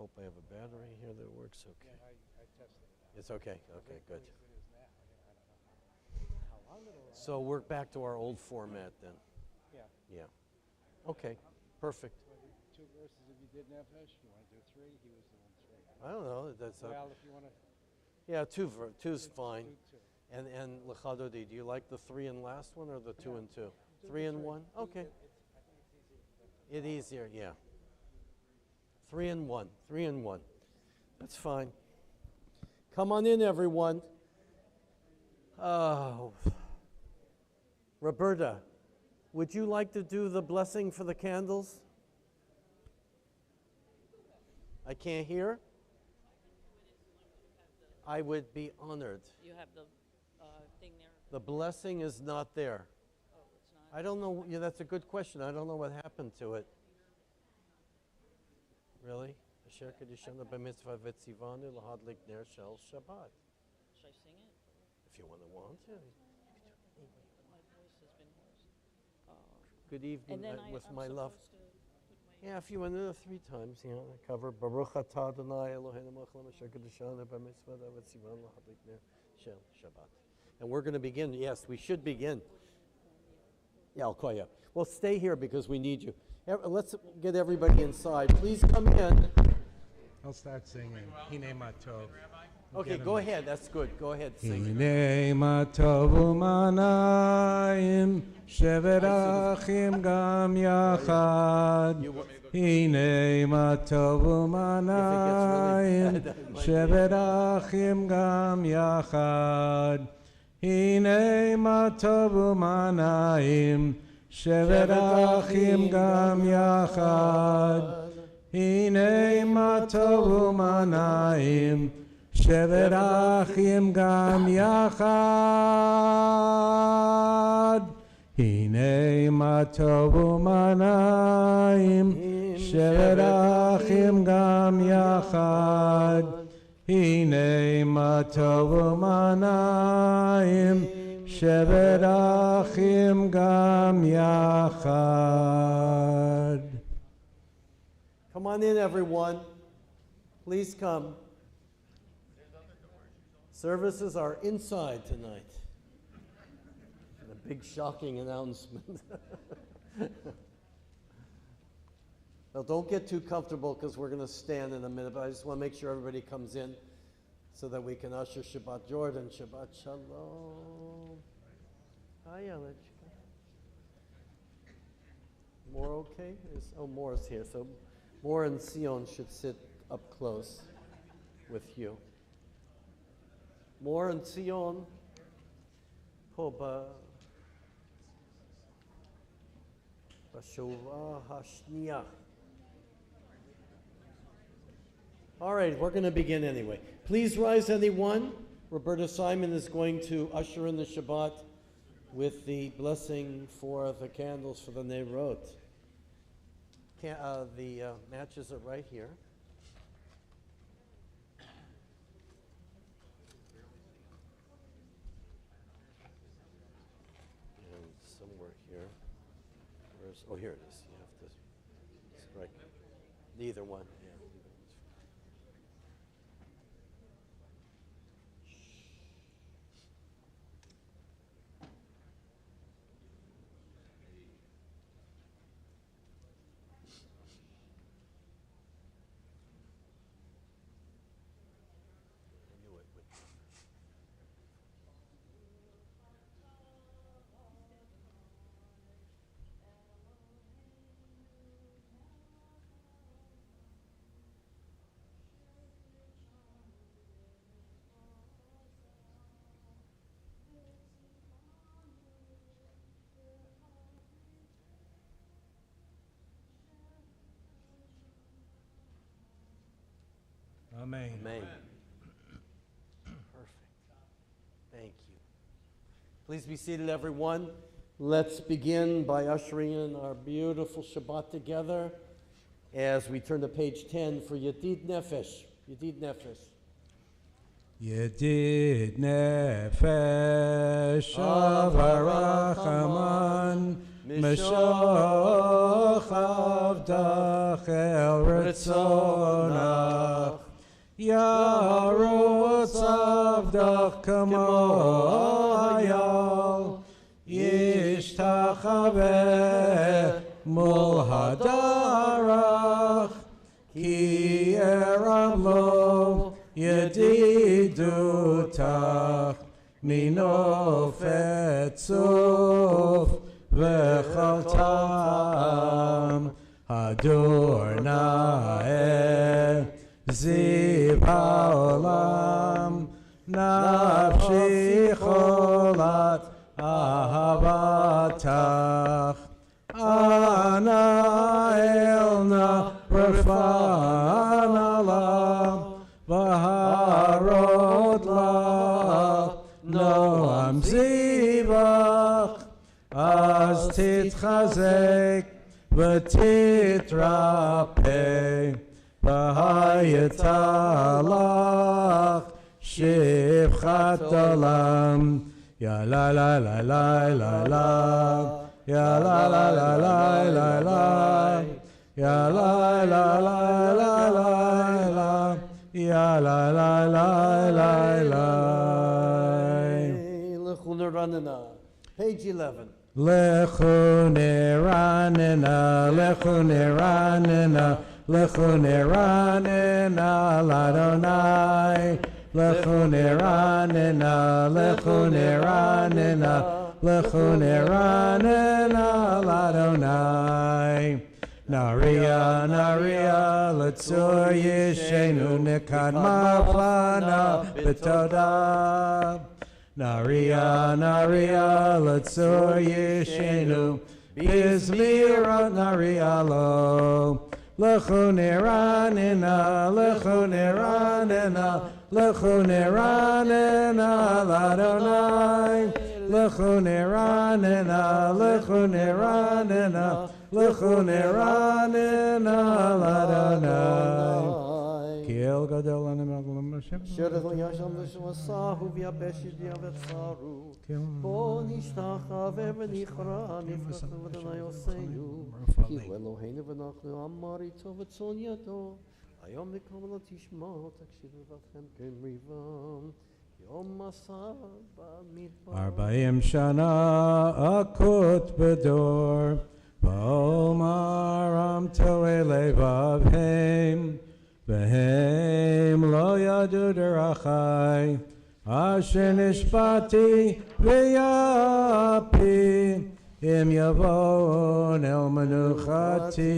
hope I have a battery here that works okay. Yeah, I tested it out. It's okay. Okay, good. As it is now. I don't know how long it'll last. So we're back to our old format then. Yeah. Yeah. Okay, perfect. So I did 2 verses if you did Nefesh. You want to do 3? He was doing 3. I don't know. That's Well, if you want to yeah, two's fine. do 2. And L'chadodi, do you like the 3 and last one or the 2 Yeah. and 2? Do 3 the and 3. 1? Okay. I think it's easy. It's easier, yeah. 3 and 1. 3 and 1. That's fine. Come on in, everyone. Oh, Roberta, would you like to do the blessing for the candles? I can't hear. I would be honored. You have the thing there. The blessing is not there. Oh, it's not. I don't know. Yeah, that's a good question. I don't know what happened to it. Really? Asher kedishana b'mitzvah v'tzivanu lahadlik ner shel Shabbat. Should I sing it? If you want to. My voice has been hoarse. Good evening And then with I'm my love. supposed to put my Yeah, if you want to 3 times, yeah, cover Baruch atah Adonai Eloheinu melech haolam asher kedishana b'mitzvah v'tzivanu lahadlik ner shel Shabbat. And we're going to begin. Yes, we should begin. Yeah, I'll call you up. Well, stay here because we need you. Let's get everybody inside. Please come in. I'll start singing. Hine Matov. Okay, go ahead. That's good. Go ahead. Sing. Hine Matov u'manayim shevet achim gam yachad. Hine Matov u'manayim shevet achim gam yachad. Hine Matov u'manayim shevet achim gam yachad. Hine Matov u'manayim shevet achim gam yachad. Hine Matov u'manayim shevet achim gam yachad. Hine Matov u'manayim shevet achim gam yachad. Come on in, everyone. Please come. Services are inside tonight. And a big shocking announcement. Now, don't get too comfortable because we're going to stand in a minute, but I just want to make sure everybody comes in so that we can usher Shabbat Jordan, Shabbat Shalom. Hi, Elichka. More okay? More is here. So More and Sion should sit up close with you. More and Sion. Hoba. Bashova Hashniya. All right, we're going to begin anyway. Please rise, anyone. Roberta Simon is going to usher in the Shabbat with the blessing for the candles for the Neirot. The matches are right here. And somewhere here. Oh, here it is. You have to strike either one. Yeah. Amen. Amen. Perfect. Thank you. Please be seated, everyone. Let's begin by ushering in our beautiful Shabbat together as we turn to page 10 for Yedid Nefesh. Yedid Nefesh. Yedid Nefesh Avarachaman Mishoch Avdach el Ritzonach. Yarutz avdach kamo hayal. Yishtachaveh mol hadarach. Ki erav lo yedidutach. Minofet suf v'chaltam. Hadur na'eh ziv ha'olam. Nafshi cholat ahavatach. Ana elna rafan alam. V'harot la noam zivach. Az titchazek v'titrapeh. V'hayetalach shivchat olam. Ya la la la la la la. Ya la la la la la la. Ya la la la la la la. Ya la la la la la. Lechuna Ranana, page 11. Lechune ranena, lechune ranena, lechune ranena, ladonai. Lechune ranena, lechune ranena, lechune ranena, ladonai. Naria, Naria, Letzur Yishenu Nikad Maflana B'toda. Naria, Naria, Letzur Yishenu Bizmira Naria Lo. Lechune ranena, lechune ranena, lechune ranena, ladonai. Lechune ranena, lechune ranena, lechune ranena, ladonai. Kiel gadol animaglam Hashem. Sherach liyasham l'shmasahu v'yabeshid yavetzaru. Bo nishtachave v'nichra nifchatu v'danai oseinu. Ki hu Eloheinu v'nachnu amarito v'tzon yado. Hayom nikom lo tishma takshiv v'vatchem ken rivam. Yom masah b'midbar. Arba'im shana akut bedor. V'omar amto elevavhem. V'hem lo yadu derachai. Asher nishpati v'yapi. Im yavon el menuchati.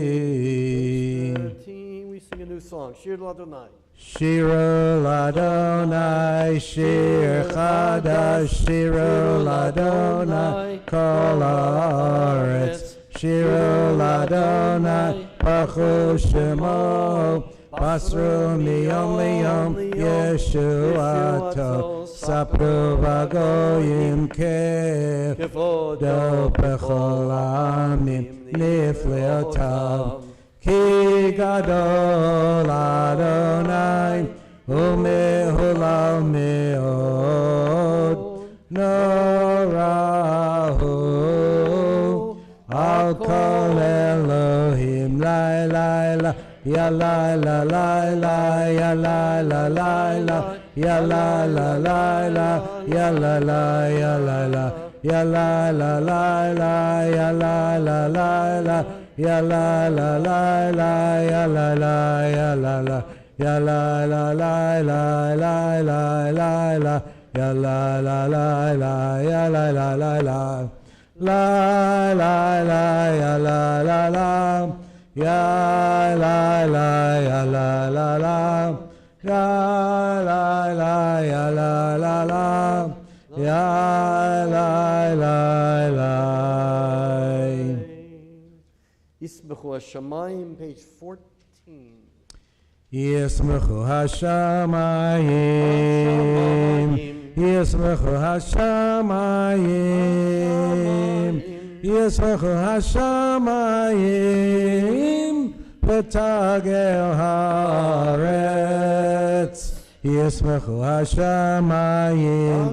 13, we sing a new song. Shir Ladonai. Shiru Ladonai, Shir Chadash, Shiru Ladonai, Kol Haaretz. Shiru Ladonai, Baruch Shemo, Basru miyom liyom, Yeshuato, Sapru v'goyim kevodo b'chol ha'amim, nifleotav. Ki gadol Adonai, u'mehulal me'od, norahu, al kol Elohim, la la la, ya la la la la, ya la la la la, ya la la la la, ya la la ya la la, ya la la la la, ya la la la la. Ya la la la la, ya la la, ya la la, ya la la la la la la la la, ya la la la la, ya la la la la, la la la, ya la la la, ya la la, ya la la la, ya la la, ya la la la, ya la la la. Yismechu Hashamayim, page 14. Yismechu Hashamayim, Yismechu Hashamayim, Yismechu Hashamayim, V'tagel haaretz. Yismechu Hashamayim,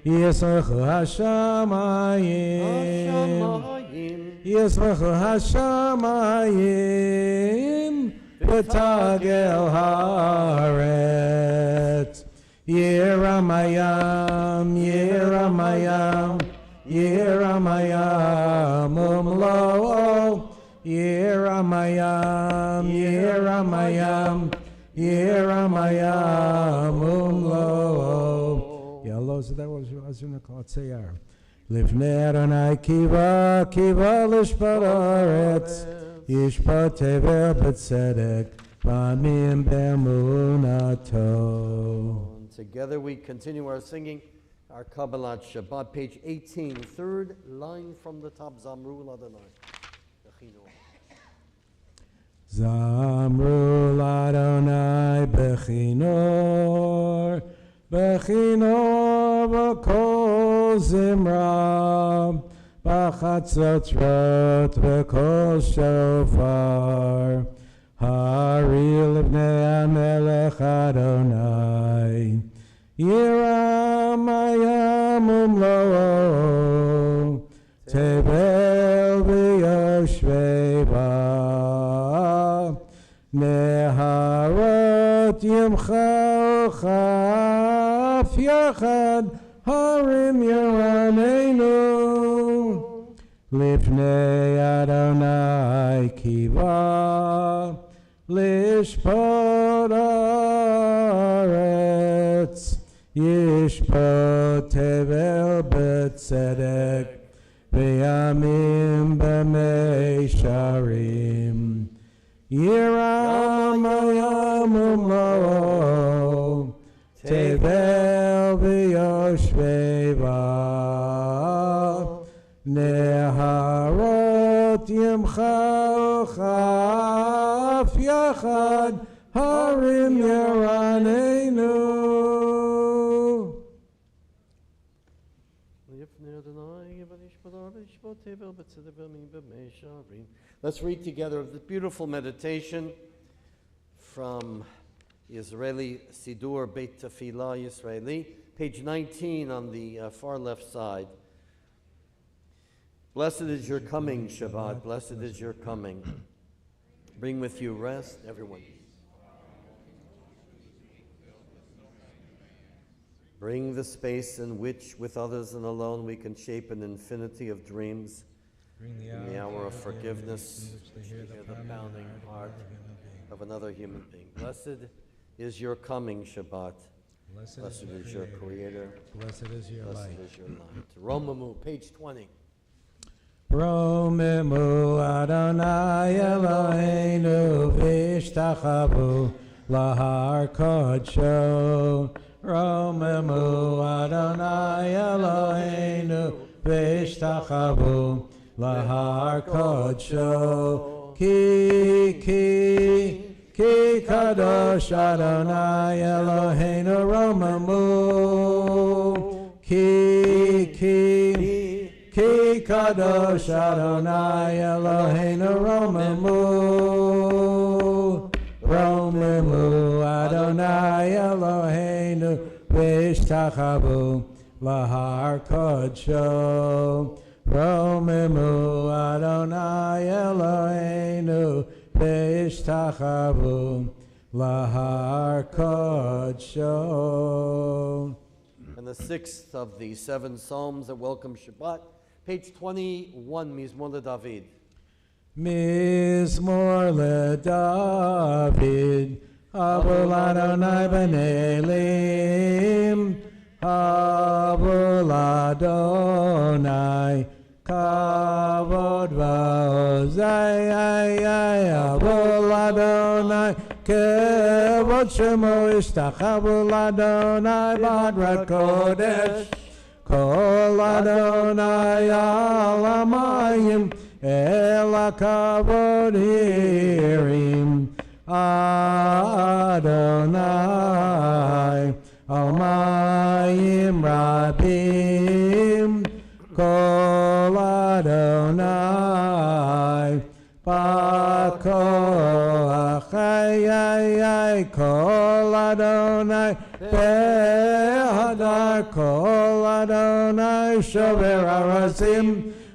Yismechu Hashamayim, ישמחו השמיים ותגל הארץ. ירם הים, ירם הים, ירם הים ומלואו. ירם הים, ירם הים, ירם הים ומלואו. יאללה, so that was Azunakot Seyar. לפני אדוני קיבה, קיבה לשפט הארץ, ישפט תבל בצדק, ועמים באמונתו. Together we continue our singing, our Kabbalat Shabbat, page 18, third line from the top, Zamru Ladonai. Zamru Ladonai bechinor, bechinor b'kol zimra, b'chatzotrot b'kol shofar. Hari livnei hamelech Adonai, yiram hayam umlo'o, tevel v'yoshvei ba. Neharot yimcha chaf yachad harim yeraneinu. Lifnei Adonai kiva lishpot haaretz. Yishpot tevel b'tzedek v'yamim b'meisharim. Yiram hayam umlo'o, tevel v'yoshvei ba. Neharot yimcha chaf yachad harim yeraneinu. Let's read together the beautiful meditation from Israeli Sidur Beit Tefillah Yisraeli, page 19 on the far left side. Blessed is your coming, Shabbat. Blessed is your coming. Bring with you rest, everyone. Bring the space in which, with others and alone, we can shape an infinity of dreams. In the hour of forgiveness, to hear the pounding heart of another human being. Blessed is your coming, Shabbat. Blessed is your Creator. Blessed is your light. Blessed is your light. Romamu, page 20. Romimu Adonai Eloheinu v'ishtachavu lahar kodsho. Romimu Adonai Eloheinu v'ishtachavu lahar kodsho. Ki kadosh Adonai Eloheinu romimu. Ki kadosh Adonai Eloheinu romimu. Romimu Adonai Eloheinu v'ishtachavu lahar kodsho. Romimu Adonai Eloheinu v'ishtachavu lahar kodsho. And the sixth of the 7 Psalms that welcome Shabbat, page 21, Mizmor LeDavid. Mizmor LeDavid, Habul Adonai b'nei Elim, Habul Adonai, Kavod v'ozai, Habul Adonai, Kevod Shemo Ishtachavu Adonai Badrat Kodesh, Kol Adonai al hamayim el hakavod hirim. Adonai al mayim rabim, Kol Adonai Bakoach, Kol Adonai Behadar, Kol Adonai Shover Arasim,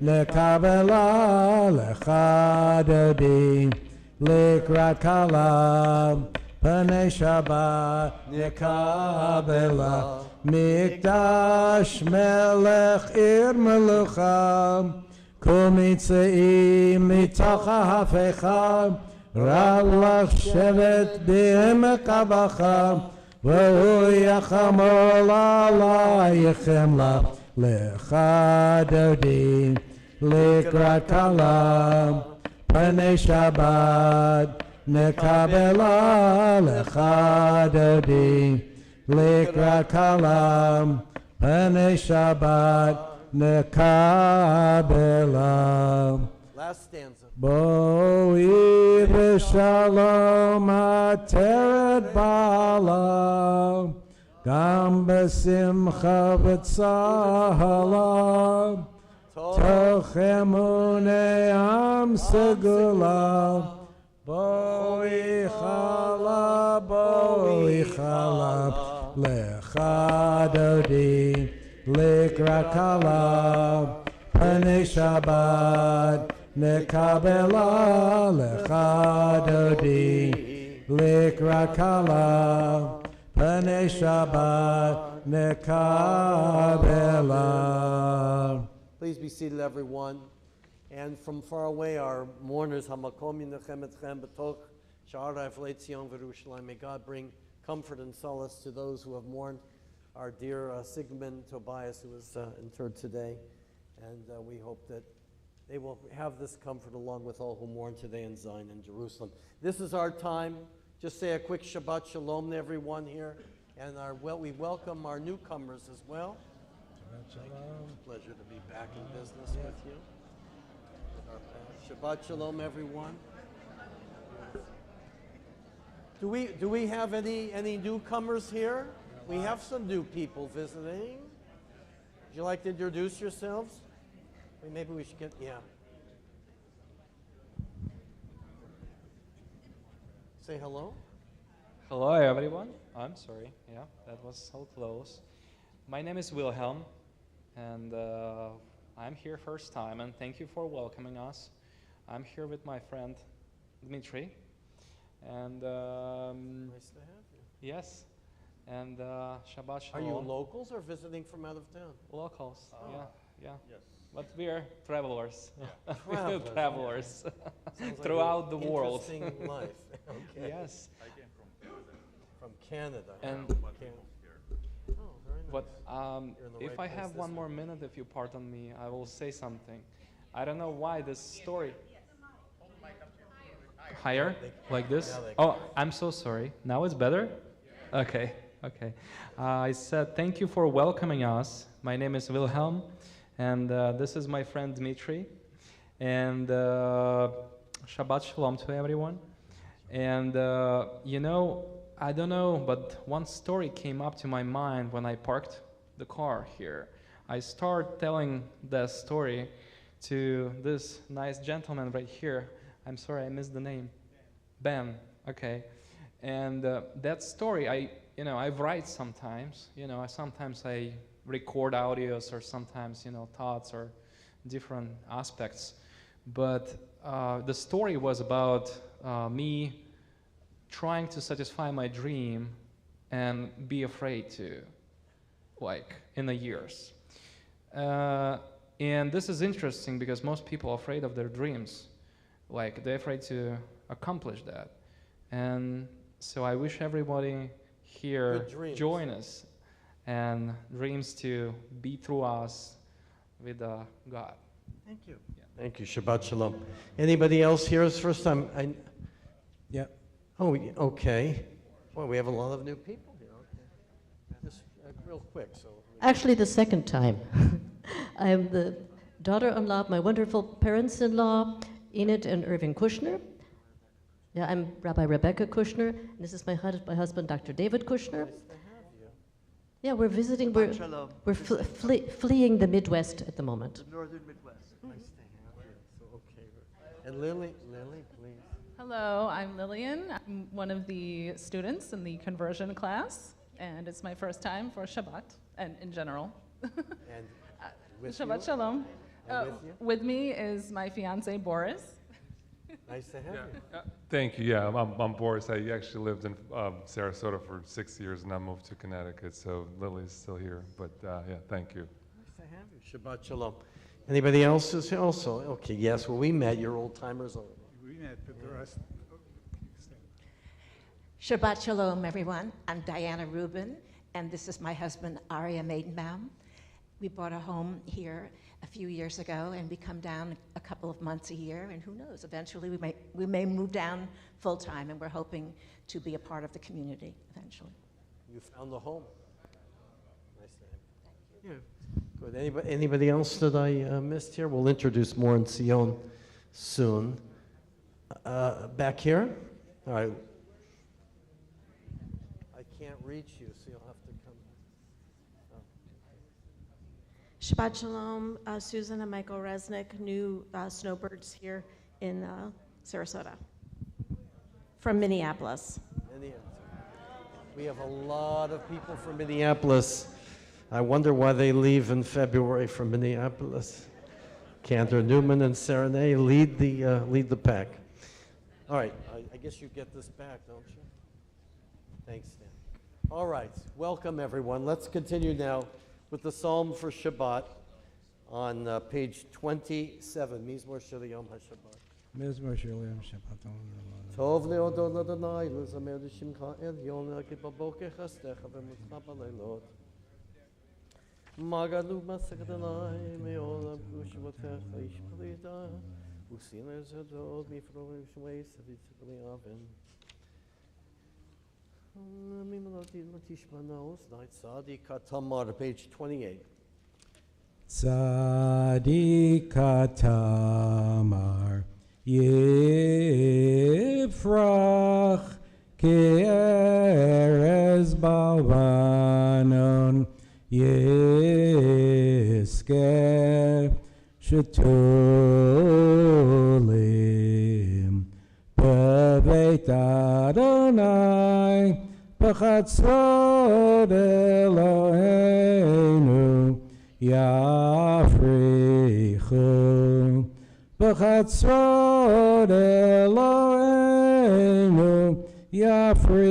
לקבלה לך דודי, לקראת כלה, פני שבת נקבלה, מקדש מלך עיר מלוכה, כל מצאים מתוך ההפכה, רע לך שבט בעמק הבכה, והוא יחמול עלייך חמלה, לך דודי, לקראת כלה, פני שבת נקבלה, לך דודי, לקראת כלה, פני שבת נקבלה. Last stanza. בואי בשלום עטרת בעלה, גם בשמחה וצהלה, תוך אמוני עם סגולה. בואי חלה, בואי חלה, לך דודי, לקראת כלה, פני שבת נקבלה, לך דודי, לקראת כלה, פני שבת נקבלה. Please be seated, everyone. And from far away, our mourners, Hamakom Yinechem Etchem B'toch Sha'ar Ha'eflei Tzion V'Yerushalayim. May God bring comfort and solace to those who have mourned our dear Sigmund Tobias, who was interred today. And we hope that they will have this comfort along with all who mourn today in Zion and Jerusalem. This is our time. Just say a quick Shabbat Shalom to everyone here. And we welcome our newcomers as well. Pleasure to be back in business with you. Shabbat Shalom, everyone. Do we have any newcomers here? We have some new people visiting. Would you like to introduce yourselves? Maybe we should get, yeah. Say hello. Hello, everyone. I'm sorry. Yeah, that was so close. My name is Wilhelm, and I'm here first time, and thank you for welcoming us. I'm here with my friend Dmitry, and Nice to have you. yes, and Shabbat Shalom. Are you locals or visiting from out of town? Locals? Yeah, yeah. Yes. But we are travelers. Travelers, We're travelers Sounds like throughout an the world. Interesting life. Okay. Yes. I came from Canada. From Canada. And Canada. Oh, very nice. But You're in the if right I place have this one more time. minute, if you pardon me, I will say something. I don't know why this story. Higher, like this. Now they Oh, I'm so sorry. Now it's better. Okay, okay. I said thank you for welcoming us. My name is Wilhelm, and this is my friend Dmitry. And Shabbat Shalom to everyone. And you know, I don't know, but one story came up to my mind when I parked the car here. I started telling the story to this nice gentleman right here. I'm sorry, I missed the name. Ben. Okay. And that story, I write sometimes. Sometimes I record audios, or sometimes thoughts or different aspects. But the story was about me trying to satisfy my dream and be afraid to, like, in the years. And this is interesting because most people are afraid of their dreams. Like, they're afraid to accomplish that. And so I wish everybody here Good dreams. join us and dreams to be through us with God. Thank you. Thank you. Shabbat Shalom. Anybody else here is first time? Yeah. Oh, okay. Well, we have a lot of new people here. Okay. Just real quick. So. Actually, the second time. I am the daughter-in-law of my wonderful parents-in-law, Enid and Irving Kushner. Yeah, I'm Rabbi Rebecca Kushner. And this is my husband, Dr. David Kushner. Nice to have you. Yeah, we're visiting. We're fleeing the Midwest at the moment. The northern Midwest. Nice to have you. So, okay. And Lily, please. Hello, I'm Lillian. I'm one of the students in the conversion class, and it's my first time for Shabbat, and in general. And with Shabbat you? Shalom. And with you? With me is my fiance, Boris. Nice to have you. Thank you. Yeah, I'm Boris. I actually lived in Sarasota for 6 years, and I moved to Connecticut. So Lily's still here, but yeah, thank you. Nice to have you. Shabbat Shalom. Anybody else is here also? Okay, yes, well, we met. You're old timers already. We met, but the rest. Shabbat Shalom, everyone. I'm Diana Rubin, and this is my husband, Aria Maidenbaum. We bought a home here a few years ago, and we come down a couple of months a year, and who knows, eventually we may move down full-time, and we're hoping to be a part of the community eventually. You found the home. Nice to have you. Yeah. Good. Anybody else that I missed here? We'll introduce more in Sion soon. Back here? All right. I can't reach you, so you'll have to come. Shabbat Shalom, Susan and Michael Resnick, new snowbirds here in Sarasota, from Minneapolis. We have a lot of people from Minneapolis. I wonder why they leave in February from Minneapolis. Cantor Newman and Serenay lead the pack. All right, I guess you get this back, don't you? Thanks, Dan. All right, welcome everyone. Let's continue now with the Psalm for Shabbat on page 27, Mizmor Shel Yom HaShabbat. Mizmor Shel Yom Shabbat. Tov le'odon Adonai, l'zamer l'shimcha elyon, l'akid b'boker chastecha v'mutcha b'leilot. Magalu masech Adonai, me'olam kushvotecha ish b'lida, u'siner zedod mifroim shmei savitz b'li'aven. Page 28. Tzadika Tamar Yifrach Ke'erez Balvanon Yisker Shetulim Bebeit Adonai B'chatzot Eloheinu Yafrichu B'chatzot Eloheinu Yafrichu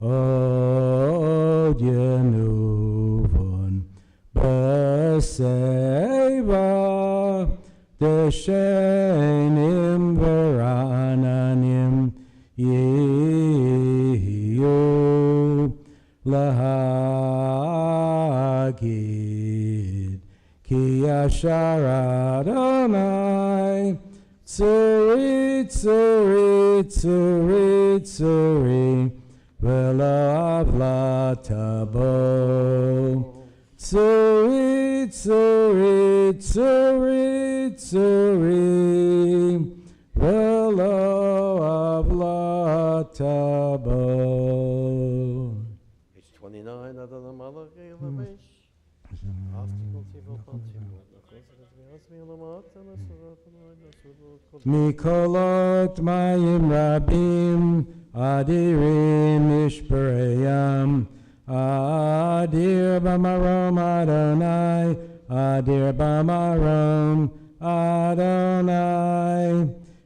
Od Yenuvon B'seiva Deshenim V'rananim Yehu Lahagid Ki Yashar Adonai Tzuri Tzuri Tzuri Tzuri V'lo Avla Tabo Tzuri Tzuri Tzuri Tzuri V'lo Avla Tabo. Page 29, Adonai Malachi Lamesh. Obstacle Tivol Pantimot. Mikolot Mayim Rabim Adirim Mishpereyam Adir Bamarom Adonai Adir Bamarom Adonai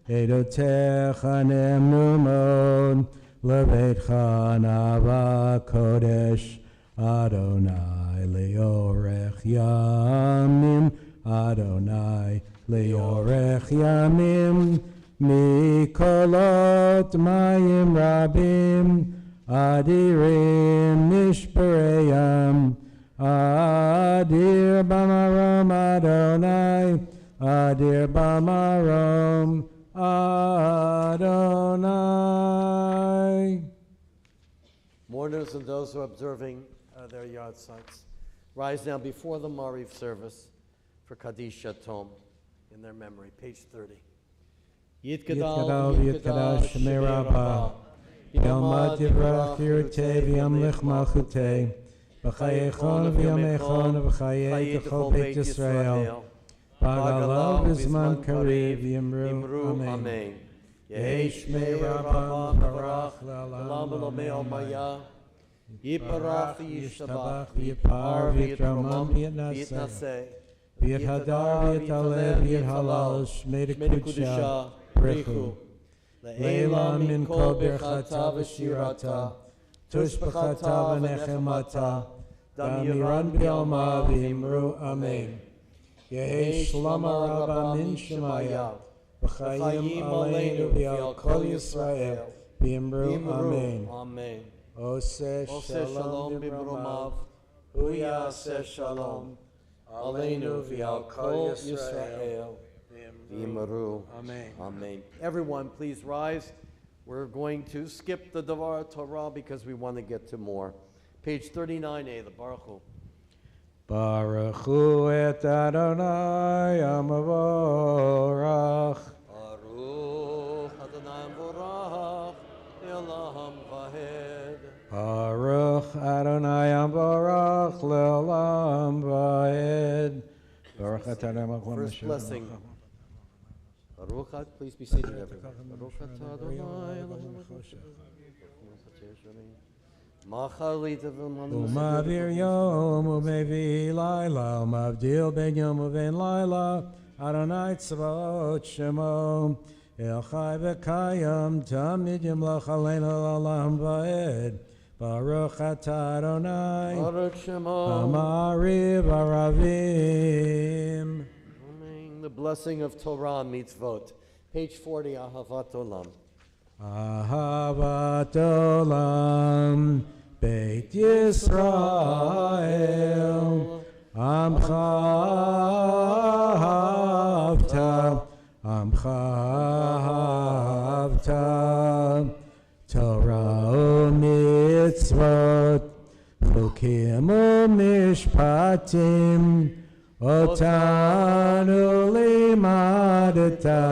Edotecha Nemnumon Leveitcha Nava Kodesh Adonai Leorech Yamim Adonai Leorech Yamim Mikolot Mayim Rabim Adirim Mishpereyam Adir Bamarom Adonai Adir Bamarom Adonai. Mourners and those who are observing their yard sites, rise now before the Mariv service for Kaddish Tom in their memory. Page 30. Yitkadal v'yitkadash Shemei Rabbah Yom Divrach Yirtei v'yamlich Malchutei B'chayechon v'yamechon v'chayei T'chol Beit Yisrael B'agalav v'zman Kariv Yimru Amen Yehi Shmei Rabbah Barach L'Olam V'Lomei Omaya Yiparach v'yishtabach, v'yipar v'yitramam v'yitnaseh, v'yitnaseh, v'yithadar v'yitalev v'yithalal shmei kudusha brichu. Leila min kol birchata v'shirata, tushbachata v'nechemata, damiran b'yalma v'imru amen. Yehi shlama rabba min shemaya, v'chayim aleinu v'al kol Yisrael, v'imru amen. Amen. Oseh Oseh shalom b'bromav, uyaseh shalom, aleinu v'al kol Yisrael, v'imru. Amen. Amen. Everyone, please rise. We're going to skip the Devar Torah because we want to get to more. Page 39a, the Baruch Hu. Baruch Hu et Adonai Amavorach. Baruch Adonai Borach, Elam Vahed. Baruch Adonai Amavorach Le'olam Va'ed. Baruch Adonai Amavorach. First blessing. Baruch Ad, please be seated, everyone. Baruch Adonai Elohim Umavir yom umevi laila, umavdil ben yom uven laila, Adonai tzvaot shemo, El chai v'kayam, tamid yimlach aleinu l'olam va'ed, Baruch atah Adonai, Baruch Shemo, Amari v'aravim. Amen. The blessing of Torah mitzvot. Page 40, Ahavat Olam. Ahavat olam, Beit Yisrael, Amcha havta, Torah u'mitzvot, Chukim u'mishpatim, Otanu limadata,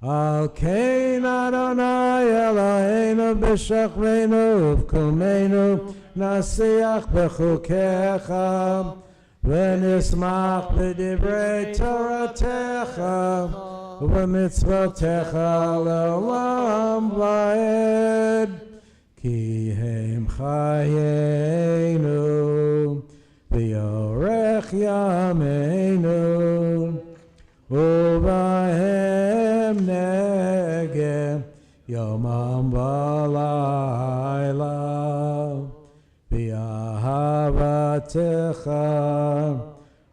Al kein Adonai Eloheinu b'shachreinu v'kumeinu nasiach b'chukecha v'nismach b'divrei Toratecha v'mitzvotecha le'olam va'ed ki hem chayenu v'yorech yameinu Uvahem negem yomam v'layla v'ahavatecha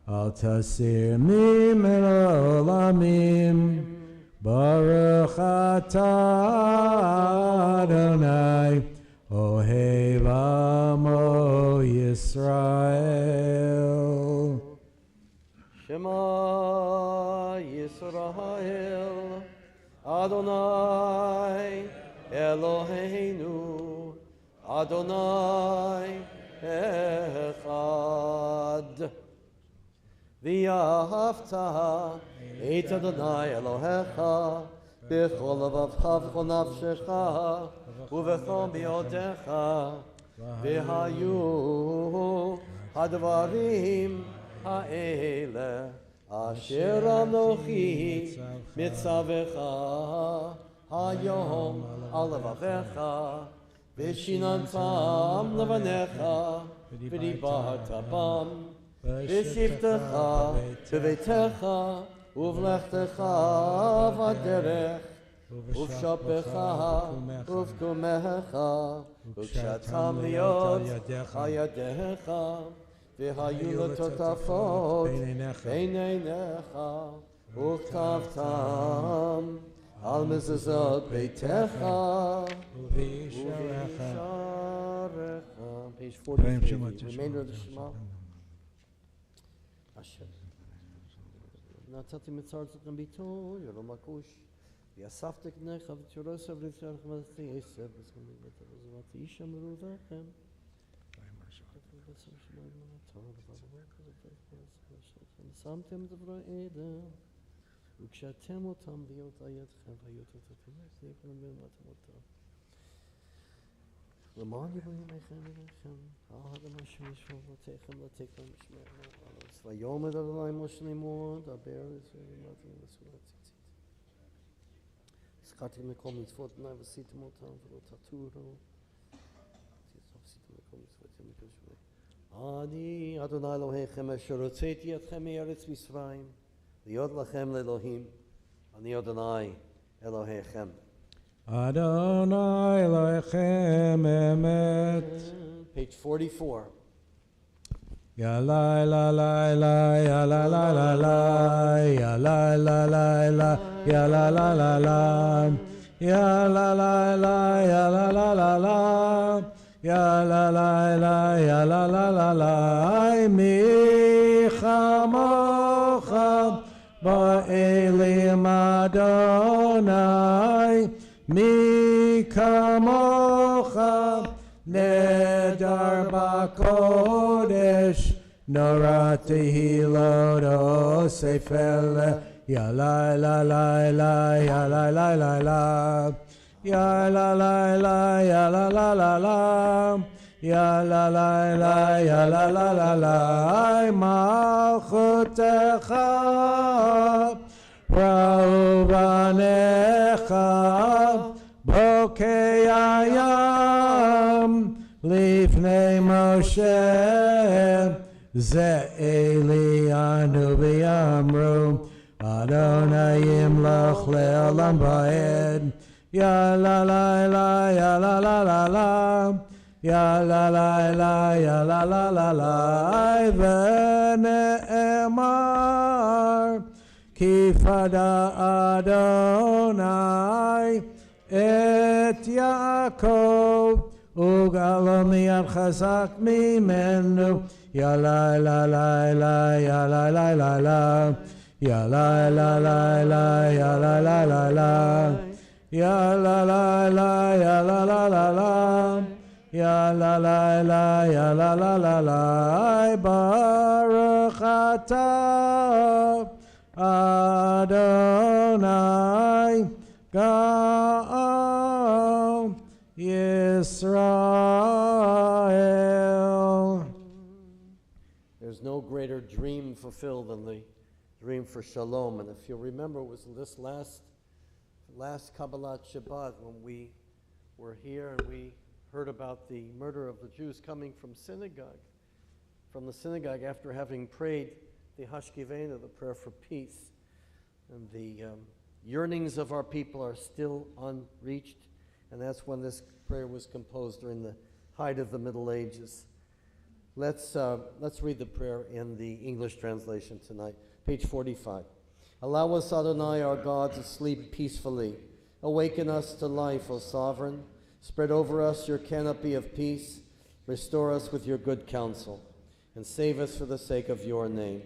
al tasir mimenu olamim Baruch atah Adonai ohev amo Yisrael. Shema Yisrael, Adonai Eloheinu, Adonai Echad. V'yahavta et Adonai Elohecha, b'chol levavcha v'chol nafshecha, u'v'chol b'yodecha, v'hayu hadvarim ha'ele, asher anochi mitzavecha hayom al levavecha v'shinantam levanecha v'dibarta bam v'shiftecha b'veitecha uvlechtecha v'derech uvshapecha uvkumecha uvshatam liot hayadecha v'hayu l'totafot b'neinecha uktavtam al mezuzot beitecha u'visharecha. Page 43, remainder of the Shema. Asher. Natzati mitzar tzichem bito, yolom akush. V'yasaftek necha v'tyorosah v'litzarech v'atzti yesef v'zchum v'tavazvat yisham v'ruvachem. שמתם דברי עדה, וכשאתם אותם להיות הידכם והיותותיכם, זה יקרם בין מתמותם. למען יבונים איכם אליכם, על האדמה שמשמור בתיכם לתקם משמענו, על הצבא יומד אדוני משה לימוד, דבר ישראל ומתים לסעודה ציצית. Chatim mikol mitzvot nai v'sitim otam v'lo taturo. Ani Adonai Elohechem asher hotzeti etchem me'eretz Mitzrayim liot lachem le'Elohim. Ani Adonai Elohechem. Adonai Elohechem emet. Page 44. Ya la la la la, ya la la la la, ya la la la la, ya la la la la, ya la la la, ya la la la la, ya la la la, ya la la la la. Mi chamocha ba'elim Adonai, mi kamocha nedar b'kodesh, norati lodo sefel. Ya la la la la, ya la la la la, ya la la la, ya la la la la, ya la la la, ya la la la la. Malchutecha ra'uvanecha bokei hayam lifnei Moshe ze'elianu v'yamru Adonai yimloch le'olam ba'ed. Ya la la la, ya la la la la, ya la la la, ya la la la la. V'ne'emar ki fada Adonai et Yaakov ugalo miyad chazak mimenu. Ya la la la la, ya la la la la, ya la la la la, ya la la la la, ya la la la, ya la la la la, ya la la la, ya la la la la. Baruch atah Adonai Ga'al Yisrael. There's no greater dream fulfilled than the dream for Shalom. And if you remember, it was this last Kabbalat Shabbat when we were here and we heard about the murder of the Jews coming from the synagogue after having prayed the Hashkivena, the prayer for peace. And the yearnings of our people are still unreached. And that's when this prayer was composed during the height of the Middle Ages. Let's read the prayer in the English translation tonight. Page 45. Allow us, Adonai, our God, to sleep peacefully. Awaken us to life, O Sovereign. Spread over us your canopy of peace. Restore us with your good counsel. And save us for the sake of your name.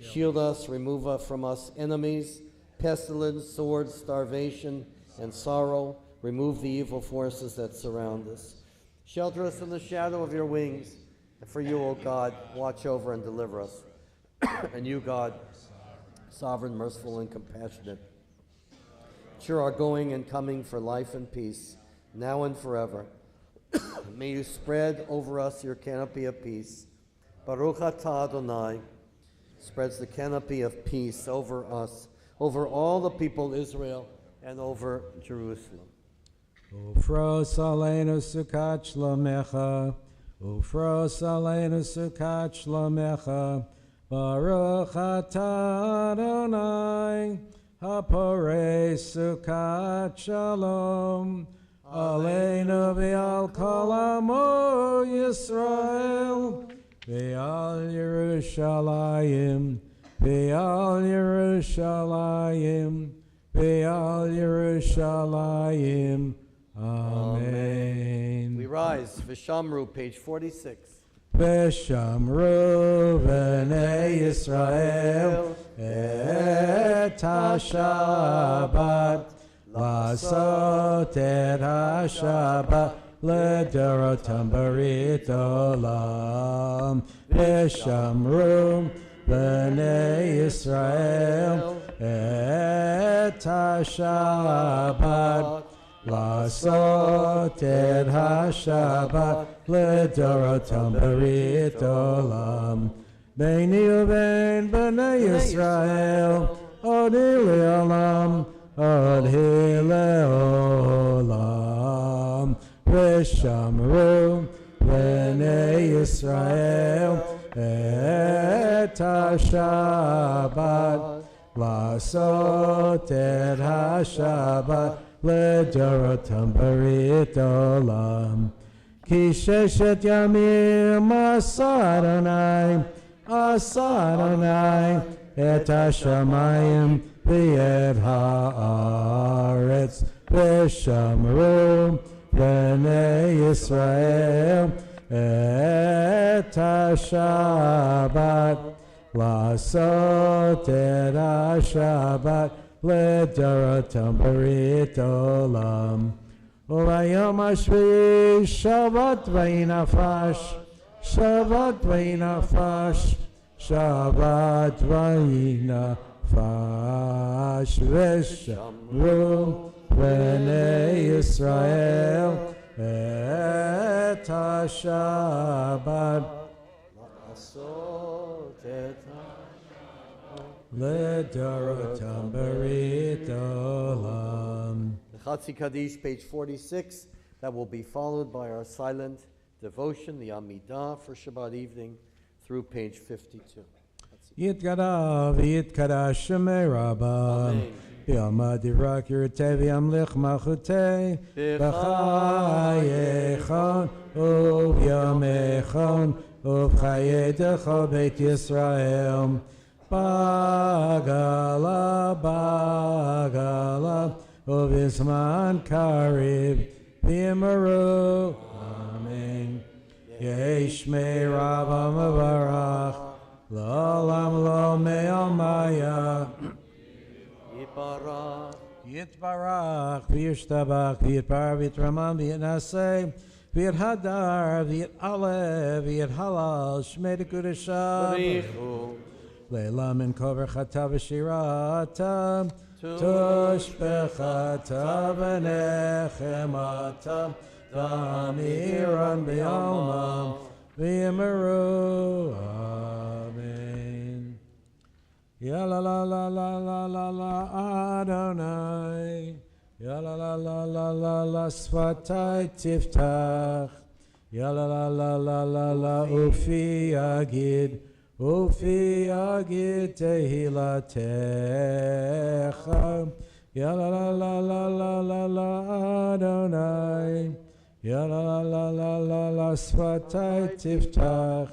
Shield us, remove from us enemies, pestilence, sword, starvation, and sorrow. Remove the evil forces that surround us. Shelter us in the shadow of your wings. And for you, O God, watch over and deliver us. And you, God, sovereign, merciful, and compassionate, ensure our going and coming for life and peace, now and forever. May you spread over us your canopy of peace. Baruch atah Adonai spreads the canopy of peace over us, over all the people of Israel, and over Jerusalem. Ufros aleinu sukat shlomecha, ufros aleinu sukat shlomecha, Baruch atah Adonai, haporei sukat shalom, aleinu v'al kol amo Yisrael, v'al Yerushalayim, v'al Yerushalayim, v'al Yerushalayim. Amen. We rise. Vishamru, page 46. Veshamru b'nei Yisrael et ha-Shabbat לעשות את השבת לדורותם ברית עולם ושמרו בני ישראל את השבת לעשות את השבת לדורותם ברית עולם ביני ובין בני ישראל עודי לעולם od leolam v'shamru b'nei Yisrael et ha-Shabbat לעשות את השבת לדורותם ברית עולם. כי ששת ימים עשה אדוני את השמיים ואת הארץ ושמרו בני ישראל את השבת לעשות את השבת לדורותם ברית עולם. וביום השביעי שבת וינפש, שבת וינפש, שבת וינפש, ושמרו בני ישראל את השבת לעשות את לדורותם ברית עולם. The Chatzi Kaddish, page 46, that will be followed by our silent devotion, the Amidah for Shabbat evening, through page 52. יתגדל ויתקדש שמי רבה, ביום דברך ירתה וימליך מלכותי, בחייכם ובימיכם ובחיי כל בית ישראל. בגלה בגלה ובזמן קריב בימרו אמן. יהי שמי רבה מברך לעולם לא מעלמיה. יתברך וישתבח ויתפאר ויתרומם ויתנשא ויתהדר ויתעלה ויתהלל שמי לקודשא. לילה מן כברכתה ושירתה תשבחתה ונחמתה תמירן ביומם ויאמרו אמן. יאללה לה לה לה לה לה לה אדוני, יאללה לה לה לה לה לה שפתי תפתח, יאללה לה לה לה לה לה ופי יגיד, ופי יגיד תהילתך. יאללה לה לה לה לה לה לה אדוני, יאללה לה לה לה לה לה שפתי תפתח,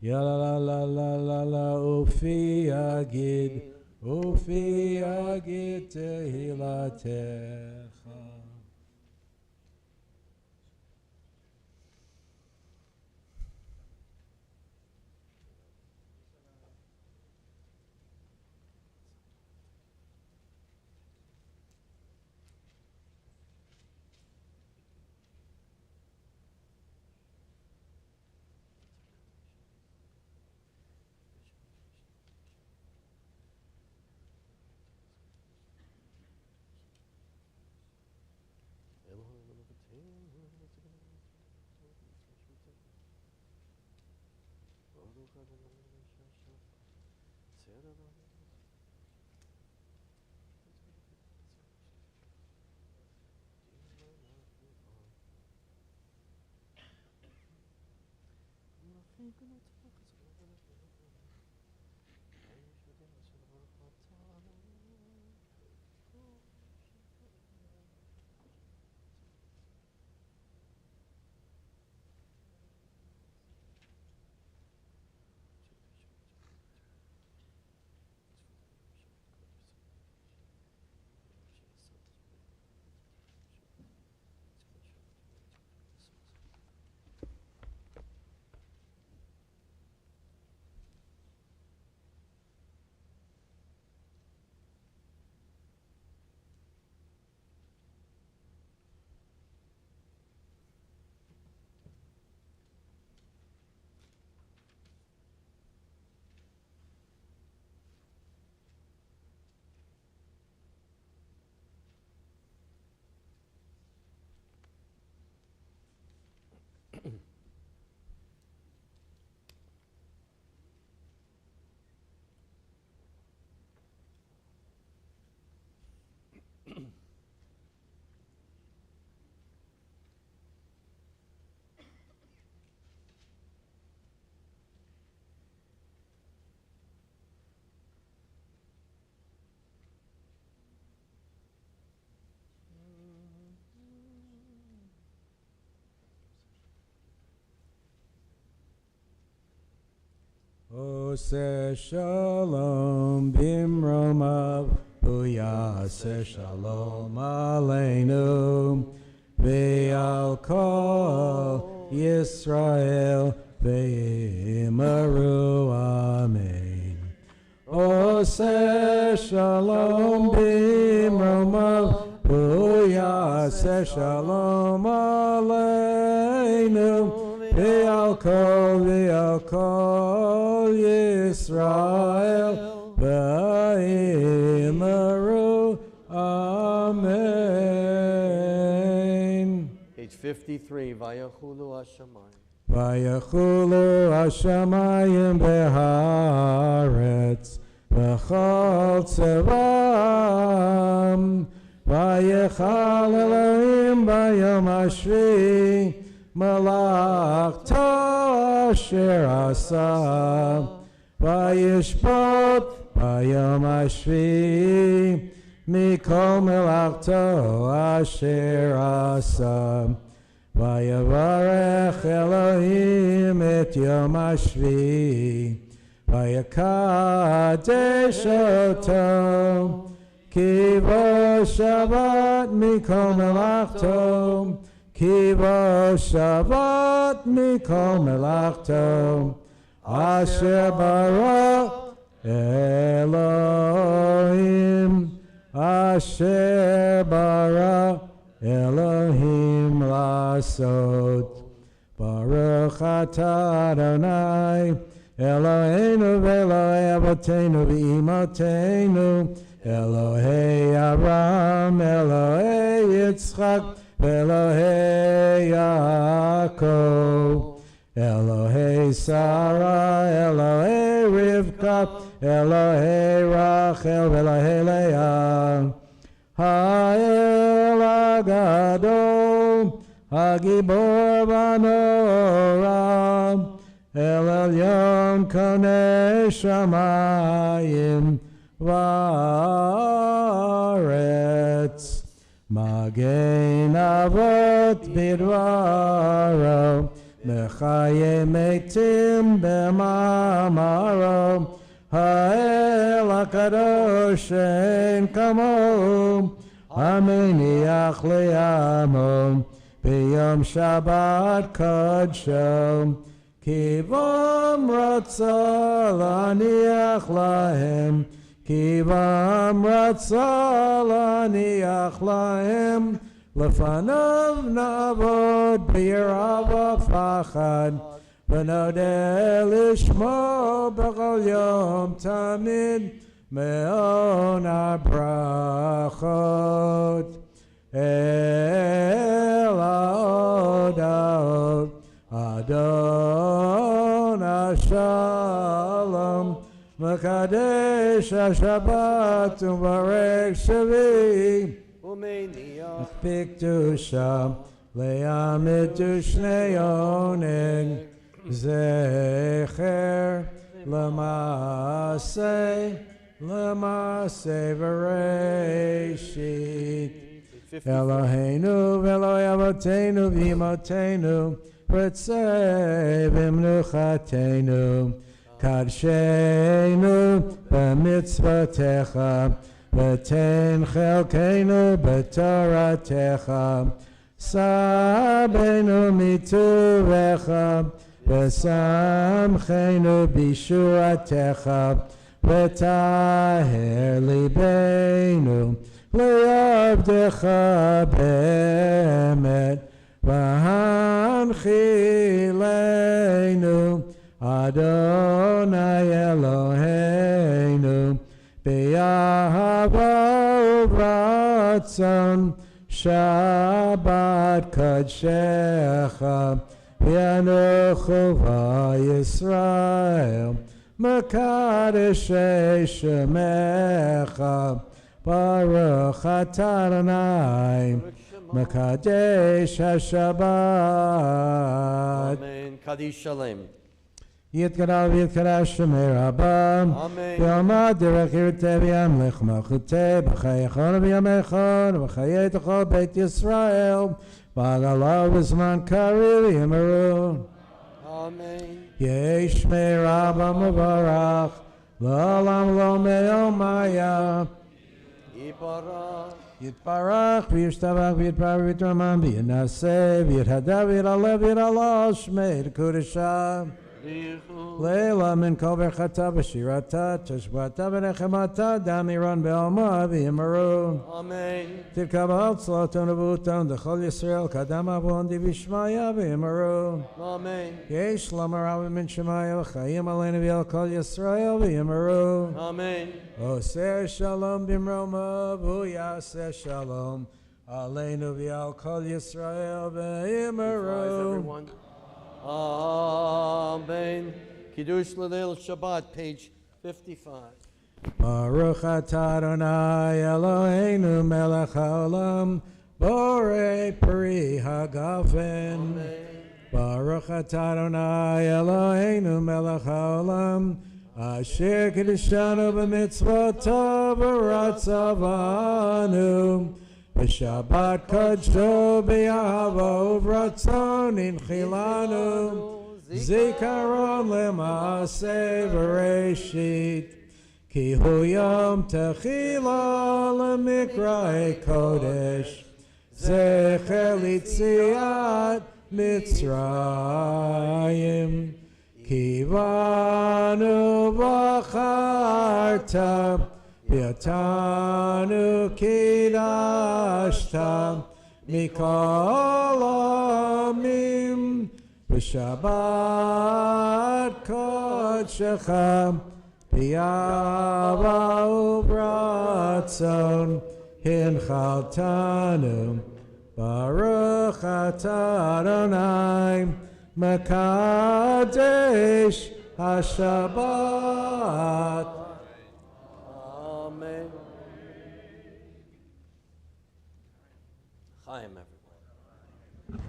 יאללה לה לה לה לה לה ופי יגיד, ופי יגיד תהילתך. Ose shalom bimromav, uyase shalom aleinu, ve'al kol Yisrael, ve'imaru amen. Ose shalom bimromav, uyase shalom aleinu, ve'al kol Yisrael, ve'imaru amen. Page 53, Vayachulu Hashamayim. Vayachulu Hashamayim beharetz, v'chol tzevam, vayechal Elohim bayom hashvi, Malachto asher asa, vayishpot bayom hashvi, mikol melachto asher asa, vayavarech Elohim et yom hashvi, vayakadesh oto, ki bo Shabbat mikol melachto, Ki bo Shabbat mikol melachto, asher bara Elohim, asher bara Elohim lasot. Baruch atah Adonai, Eloheinu ve'Elohei avoteinu ve'imoteinu, Elohei Abraham, Elohei Yitzchak, Elohei Yaakov, Elohei Sarah, Elohei Rivka, Elohei Rachel, Elohei Leah, Ha'el Agadol, Hagibor Vanora, El Elyon Konei Shamayim Va'aretz, Magen Avot Bidvaro, Mechaye Metim B'mamaro, Ha'el HaKadosh Ein Kamo, Ameniach Le'amo, B'yom Shabbat Kodsho, Kivam Ratza Laniach Lahem, Kivam Ratza Laniach Lahem, Lefanav Navod B'yirava Fachad, V'nodeh Lishmo B'chol Yom Tamid, Me'on HaBrachot, El HaOdot, Adon HaShalom, Mekadesh HaShabbat U'Barek Shavi, U'Meiniach B'Kedusha, Le'amid Shnei Oneg, Zecher, L'Maseh V'Reishit, Eloheinu v'Eloi Avoteinu v'Imotenu, Ritzei v'Mnuchatenu, Kadshenu b'mitzvotecha, V'ten chelkeinu b'toratecha, Sabenu mituvecha, V'samchenu b'shuatecha, V'taher libeinu le'avdecha be'emet, V'hanchilenu Adonai Eloheinu B'yahava u'vratzon Shabbat Kodshecha V'yanuchu v'Yisrael Mekadeshei Shemecha Baruch atah Adonai Mekadesh HaShabbat. Amen. Kaddish Shalem. יתגדל ויתקדש שמי רבה, אמן. ועמד דרך ירתה וימלך מלכותה בחייכון ובימיכון ובחייתך בית ישראל, ועד עליו בזמן קריב יאמרו. Amen. יהי שמי רבה מברך, לעולם לא מאומיה. Yibarach. יתברך וישתבח ויתפאר ויתרומם וינשא ויתהדר ויתעלה ויתעלה שמי לקודשה. לילה מן כל ברכתה ושירתה תשבתה ונחמתה דמירון בעלמה ויאמרו. Amen. תתקבל צלתון ובוטון לכל ישראל קדם אבון דבשמיא ויאמרו. Amen. יש שלום הרב מן שמיא וחיים עלינו ועל כל ישראל ויאמרו. Amen. עושה שלום במרומו והוא יעשה שלום עלינו ועל כל ישראל Rise, ויאמרו. everyone. Amen. Kiddush L'Leil Shabbat, page 55. Baruch atah Adonai Eloheinu melech haolam borei peri hagafen. Baruch atah Adonai Eloheinu melech haolam asher kiddushanu b'mitzvotav v'ratzavanu b'shabbat kodsho b'yahavo v'ratzon inchilanu zikaron l'maaseh v'reshit ki hu yom techila l'mikra'e kodesh zecher litziat Mitzrayim ki vanu v'charta v'yatanu kidashta mikol amim v'shabbat kodshecha v'yava u'bratzon hinchaltanu Baruch atah Adonai Mekadesh HaShabbat. Amen. Chaim, everyone.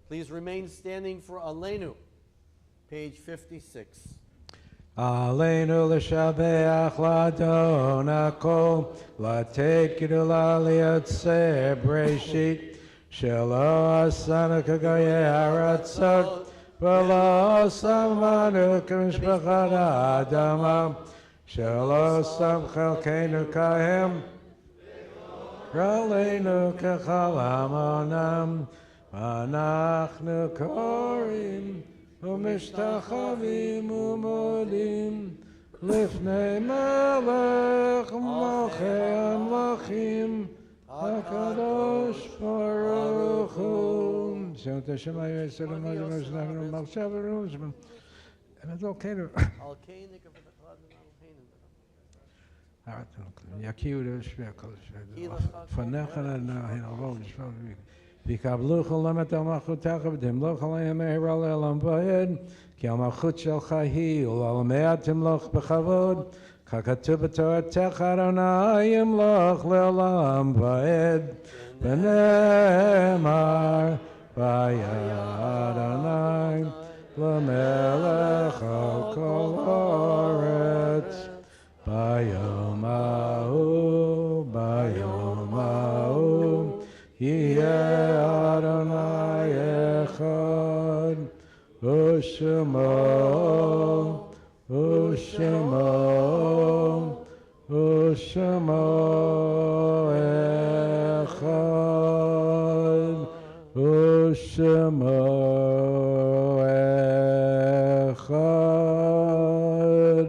Please remain standing for Aleinu, page 56. Aleinu l'shabeach l'adon hakol, l'tet gidula liyatzeh breshit, shelo asanu k'goyei haratzot, v'lo samanu k'mishpachat ha'adama, shelo sam chelkeinu kahem, raleinu k'chal hamonam, v'anachnu korim, ומשתחווים ומודים לפני מלך מלכי המלכים הקדוש ברוך הוא. שם את השם היועצת למעלה שאנחנו מרשה ורואים שם. אמת לא כאילו. יכירו לשמי הכל השם. פניך נעבור לשמוע ויקבלו כולם את המלכותך ותמלוך עליהם מהרה לעולם ועד כי המלכות שלך היא ולעולמיה תמלוך בכבוד ככתוב בתורתך אדוני ימלוך לעולם ועד ונאמר ויהיה אדוני למלך על כל הארץ ביום ההוא ביום ההוא יהיה אדוני אחד ושמו ושמו ושמו אחד ושמו אחד.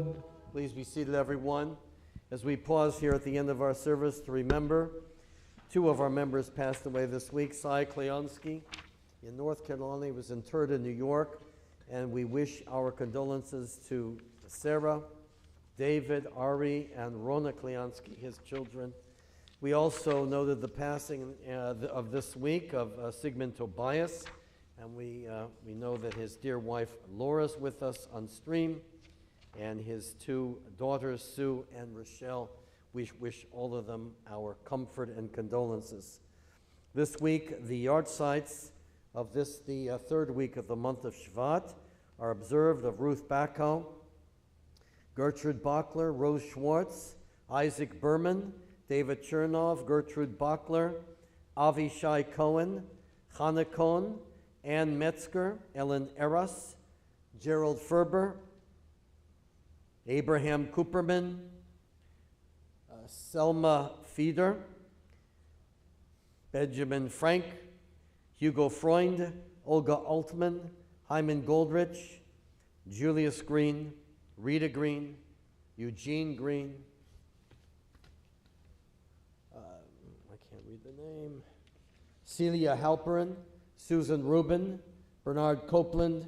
Please be seated, everyone, as we pause here at the end of our service to remember two of our members passed away this week. Cy Kleonsky in North Carolina, he was interred in New York, and we wish our condolences to Sarah, David, Ari, and Rona Kleonsky, his children. We also noted the passing of this week of Sigmund Tobias, and we know that his dear wife Laura's with us on stream, and his two daughters, Sue and Rochelle. We wish all of them our comfort and condolences. This week, the yahrzeits of this, the third week of the month of Shvat, are observed of Ruth Backo, Gertrude Bachler, Rose Schwartz, Isaac Berman, David Chernov, Gertrude Bachler, Avishai Cohen, Chana Cohen, Ann Metzger, Ellen Eras, Gerald Ferber, Abraham Cooperman, Selma Fieder, Benjamin Frank, Hugo Freund, Olga Altman, Hyman Goldrich, Julius Green, Rita Green, Eugene Green, I can't read the name, Celia Halperin, Susan Rubin, Bernard Copeland,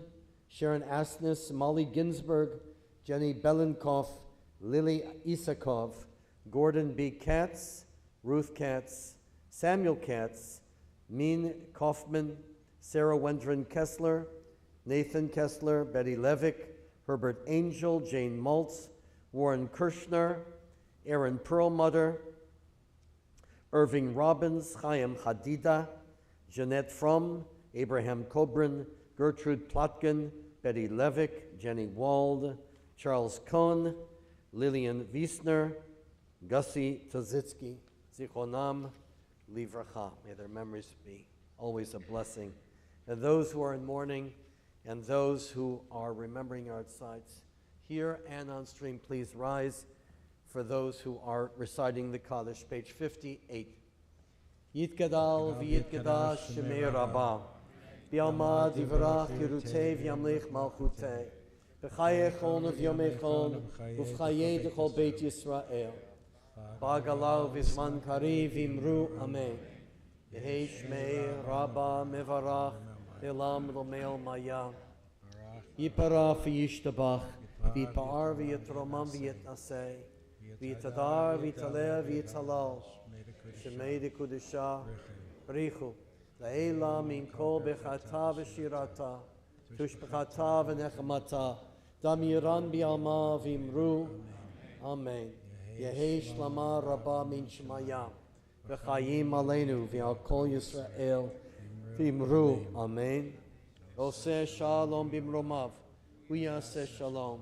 Sharon Asnis, Molly Ginsberg, Jenny Belenkoff, Lily Isakov, Gordon B. Katz, Ruth Katz, Samuel Katz, Min Kaufman, Sarah Wendron Kessler, Nathan Kessler, Betty Levick, Herbert Angel, Jane Maltz, Warren Kirshner, Aaron Perlmutter, Irving Robbins, Chaim Hadida, Jeanette Fromm, Abraham Kobrin, Gertrude Plotkin, Betty Levick, Jenny Wald, Charles Cohn, Lillian Wiesner, Gussie Tozitsky, Zichronam Livracha. May their memories be always a blessing. And those who are in mourning and those who are remembering our sites here and on stream, please rise for those who are reciting the Kaddish, page 58. Yitgadal v'yitgadash shemei rabbah, v'yalmad yivarach yerutei v'yamlich malchutei, v'chayech on v'yomechon, v'chayei d'chol beit Yisrael, b'agalau v'zman kari v'imru amen. Yehi shmei rabbah mevarach, elam l'meil maya, yipara v'yishtabach, v'yipar v'yitromam v'yitnasei, v'yitadar v'yitaleh v'yitalal, shemei d'kudusha, brichu, la'ela min kol bechata v'shirata, tushbechata v'nechemata, damiran bi'alma v'imru, amen. Yehi shlama rabba min shmaya, v'chayim aleinu v'al kol Yisrael, v'imru, amen. Oseh shalom b'mromav, v'yaseh shalom,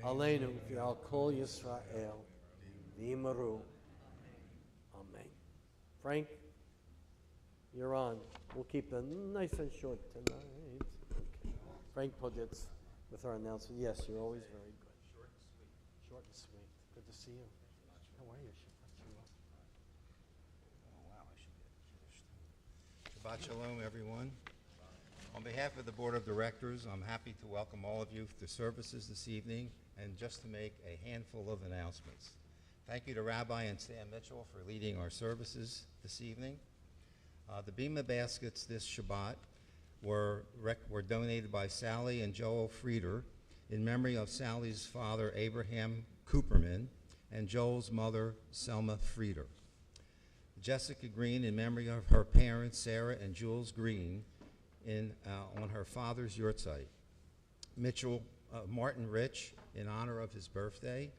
aleinu v'al kol Yisrael, v'imru, amen. Frank, you're on. We'll keep it nice and short tonight. Okay. Frank Poditz with our announcement. Yes, you're always very good. Short and sweet. Short and sweet. Good to see you. How are you? Oh, wow, I should get Shabbat Shalom, everyone. On behalf of the Board of Directors, I'm happy to welcome all of you to services this evening and just to make a handful of announcements. Thank you to Rabbi and Sam Mitchell for leading our services this evening. The Bima baskets this Shabbat were donated by Sally and Joel Frieder in memory of Sally's father, Abraham Cooperman, and Joel's mother, Selma Frieder. Jessica Green in memory of her parents, Sarah and Jules Green, on her father's yahrzeit. Martin Rich in honor of his birthday.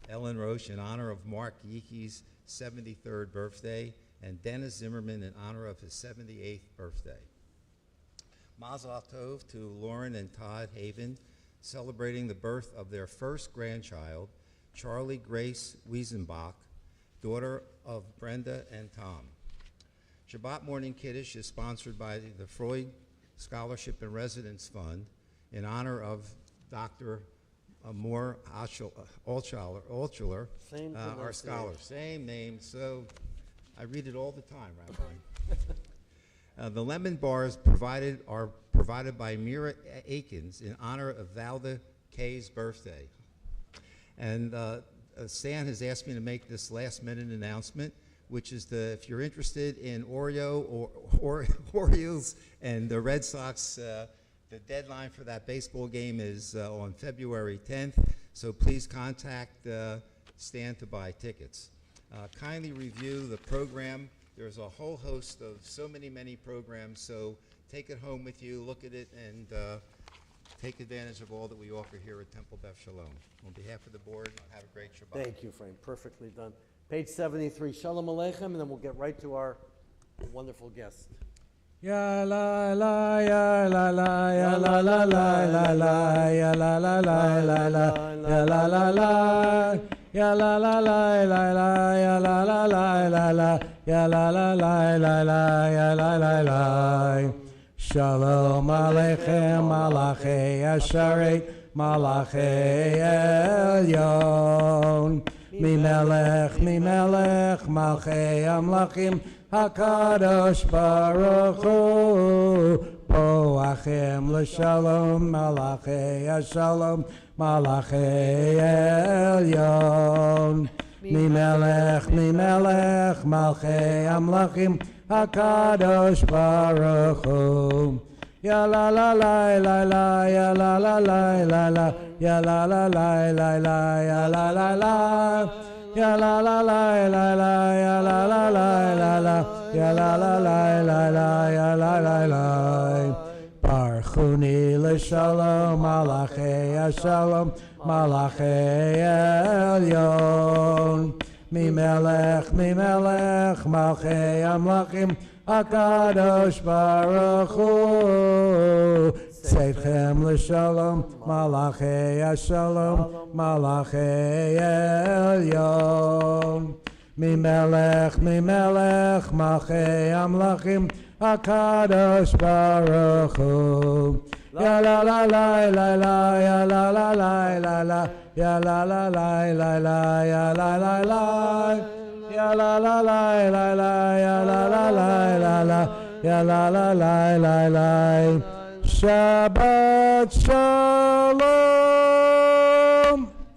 Ellen Roche in honor of Mark Yeeke's 73rd birthday, and Dennis Zimmerman in honor of his 78th birthday. Mazel Tov to Lauren and Todd Haven, celebrating the birth of their first grandchild, Charlie Grace Wiesenbach, daughter of Brenda and Tom. Shabbat Morning Kiddush is sponsored by the Freund Scholarship and Residence Fund in honor of Dr. Moore Altshuler, our scholar. Same name, so I read it all the time, Rabbi. The lemon bars are provided by Mira Akins in honor of Valda Kay's birthday. And Stan has asked me to make this last-minute announcement, which is if you're interested in Oreo or Orioles and the Red Sox, the deadline for that baseball game is on February 10th, so please contact Stan to buy tickets. Kindly review the program. There's a whole host of so many programs, so take it home with you, look at it, and take advantage of all that we offer here at Temple Beth Sholom. On behalf of the board, have a great Shabbat. Thank you, Freund. Perfectly done. Page 73, Shalom Aleichem, and then we'll get right to our wonderful guest. Ya la la ya la la ya la la la la la ya la la la la la ya la la la ya la la la la la ya la la la la la ya la la la la la ya la la la. Shalom Aleichem Malachei Asharet Malachei Elyon Mimelech Malchei Amlachim HaKadosh Baruch Hu Boachim L'Shalom Malachei Ashalom Malachei Elyon Mimelech Malchei Amlachim HaKadosh Baruch Hu Ya la la la la la ya la la la la la ya la la la la la ya la la la ya la la la la la ya la la la la la ya la la la la la ya la la la. Barchuni l'shalom malachei ashalom malachei elyon mimelech malchei amlachim HaKadosh Baruch Hu Seidchem l'shalom malachei ashalom malachei elyon mimelech malchei amlachim HaKadosh Baruch Hu Ya la la la la la ya la la la la la ya la la la la la ya la la la ya la la la la la ya la la la la la ya la la la la la. Shabbat Shalom.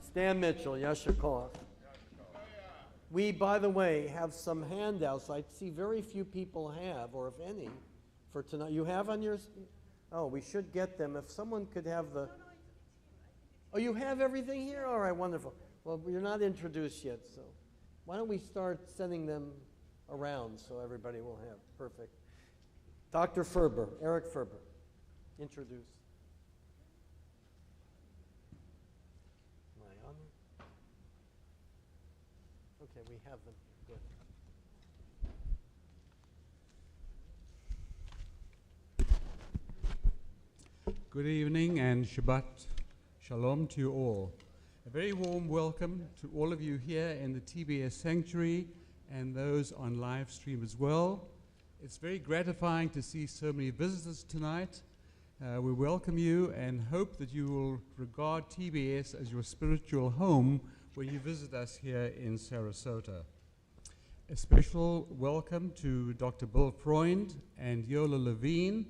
Stan Mitchell, Yasher Koach. We, by the way, have some handouts I see very few people have, or if any, for tonight. You have on yours? Oh, we should get them. If someone could have the... Oh, you have everything here? All right, wonderful. Well, you're not introduced yet, so why don't we start sending them around so everybody will have. Perfect. Dr. Ferber, Eric Ferber, introduce. Am I on there? Okay, we have them. Good. Good evening and Shabbat Shalom to you all. A very warm welcome to all of you here in the TBS Sanctuary and those on live stream as well. It's very gratifying to see so many visitors tonight. We welcome you and hope that you will regard TBS as your spiritual home when you visit us here in Sarasota. A special welcome to Dr. Bill Freund and Yola Levine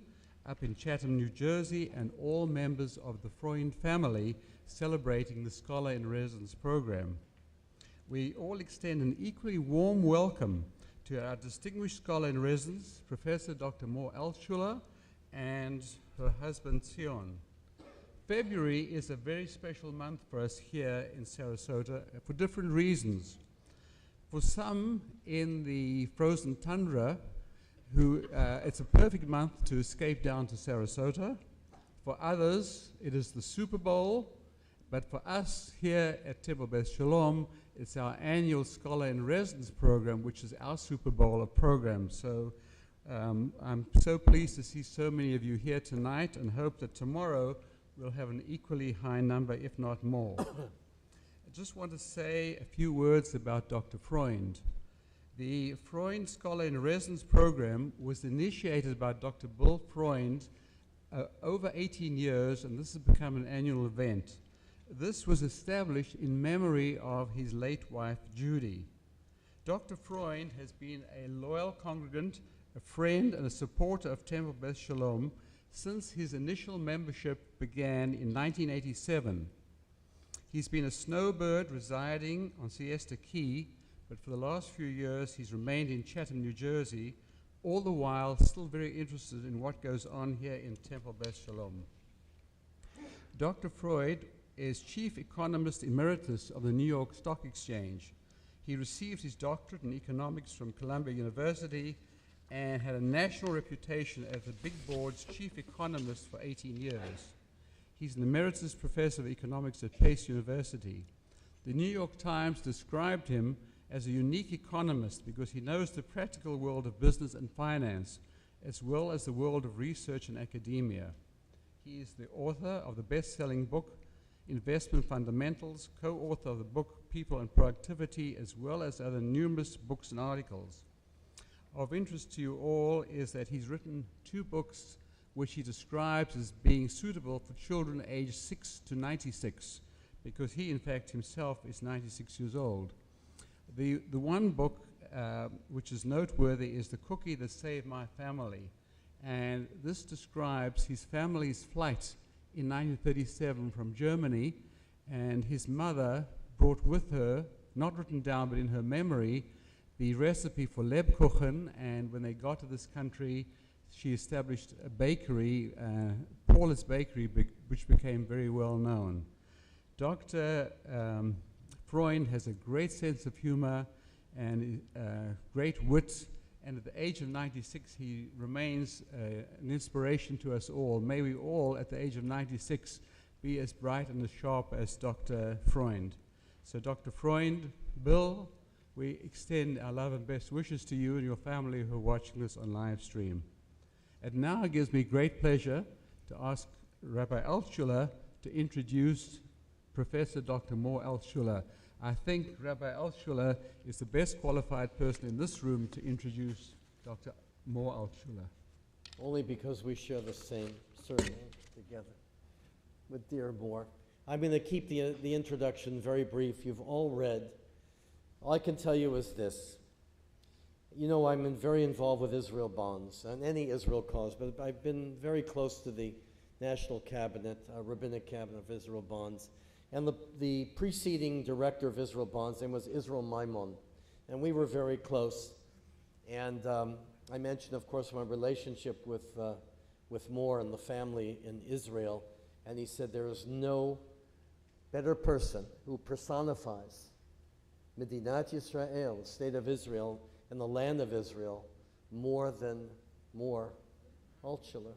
up in Chatham, New Jersey, and all members of the Freund family celebrating the Scholar in Residence program. We all extend an equally warm welcome to our distinguished Scholar in Residence, Professor Dr. Moore Altshuler, and her husband, Sion. February is a very special month for us here in Sarasota for different reasons. For some in the frozen tundra, it's a perfect month to escape down to Sarasota. For others, it is the Super Bowl. But for us here at Temple Beth Sholom, it's our annual Scholar in Residence program, which is our Super Bowl of programs. So I'm so pleased to see so many of you here tonight and hope that tomorrow we'll have an equally high number, if not more. I just want to say a few words about Dr. Freund. The Freund Scholar in Residence program was initiated by Dr. Bill Freund over 18 years, and this has become an annual event. This was established in memory of his late wife, Judy. Dr. Freund has been a loyal congregant, a friend, and a supporter of Temple Beth Sholom since his initial membership began in 1987. He's been a snowbird residing on Siesta Key, but for the last few years he's remained in Chatham, New Jersey, all the while still very interested in what goes on here in Temple Beth Sholom. Dr. Freund is Chief Economist Emeritus of the New York Stock Exchange. He received his doctorate in economics from Columbia University and had a national reputation as the Big Board's chief economist for 18 years. He's an emeritus professor of economics at Pace University. The New York Times described him as a unique economist because he knows the practical world of business and finance, as well as the world of research and academia. He is the author of the best-selling book, Investment Fundamentals, co-author of the book, People and Productivity, as well as other numerous books and articles. Of interest to you all is that he's written 2 books which he describes as being suitable for children aged 6 to 96, because he, in fact, himself is 96 years old. The one book which is noteworthy is The Cookie That Saved My Family, and this describes his family's flight in 1937 from Germany, and his mother brought with her, not written down but in her memory, the recipe for Lebkuchen, and when they got to this country, she established a bakery, Paula's Bakery, which became very well known. Dr. Freund has a great sense of humor and great wit, and at the age of 96, he remains an inspiration to us all. May we all, at the age of 96, be as bright and as sharp as Dr. Freund. So Dr. Freund, Bill, we extend our love and best wishes to you and your family who are watching this on live stream. And now it gives me great pleasure to ask Rabbi Altshuler to introduce Professor Dr. Mor Altshuler. I think Rabbi Altshuler is the best qualified person in this room to introduce Dr. Mor Altshuler. Only because we share the same surname together with dear Mor. I'm going to keep the introduction very brief. You've all read. All I can tell you is this. You know, I'm very involved with Israel bonds and any Israel cause, but I've been very close to the National Cabinet, Rabbinic Cabinet of Israel bonds. And the preceding director of Israel bonds' name was Israel Maimon. And we were very close. And I mentioned, of course, my relationship with Mor and the family in Israel. And he said there is no better person who personifies Medinat Yisrael, the state of Israel, and the land of Israel, more than Mor Altshuler.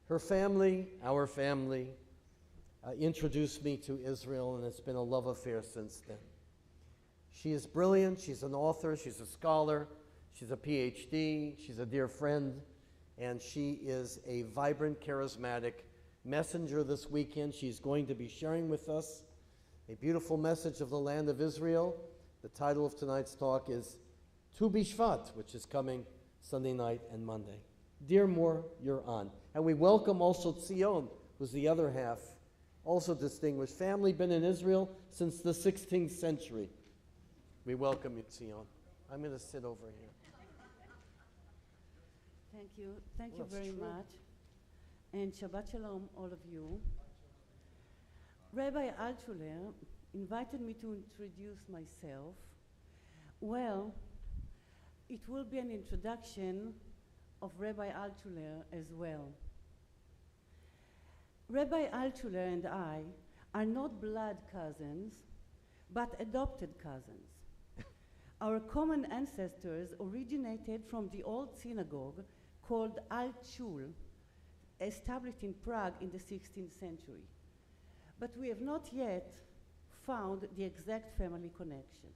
Her family, our family, introduced me to Israel, and it's been a love affair since then. She is brilliant. She's an author. She's a scholar. She's a PhD. She's a dear friend, and she is a vibrant, charismatic messenger this weekend. She's going to be sharing with us a beautiful message of the land of Israel. The title of tonight's talk is Tu Bishvat, which is coming Sunday night and Monday. Dear Mor, you're on. And we welcome also Tzion, who's the other half, also distinguished family, been in Israel since the 16th century. We welcome you, Tzion. I'm going to sit over here. Thank you. Thank you Well, very that's true. much. And Shabbat Shalom, all of you. Rabbi Altshuler invited me to introduce myself. Well, it will be an introduction of Rabbi Altshuler as well. Rabbi Altshuler and I are not blood cousins, but adopted cousins. Our common ancestors originated from the old synagogue called Altshuler, established in Prague in the 16th century. But we have not yet found the exact family connection.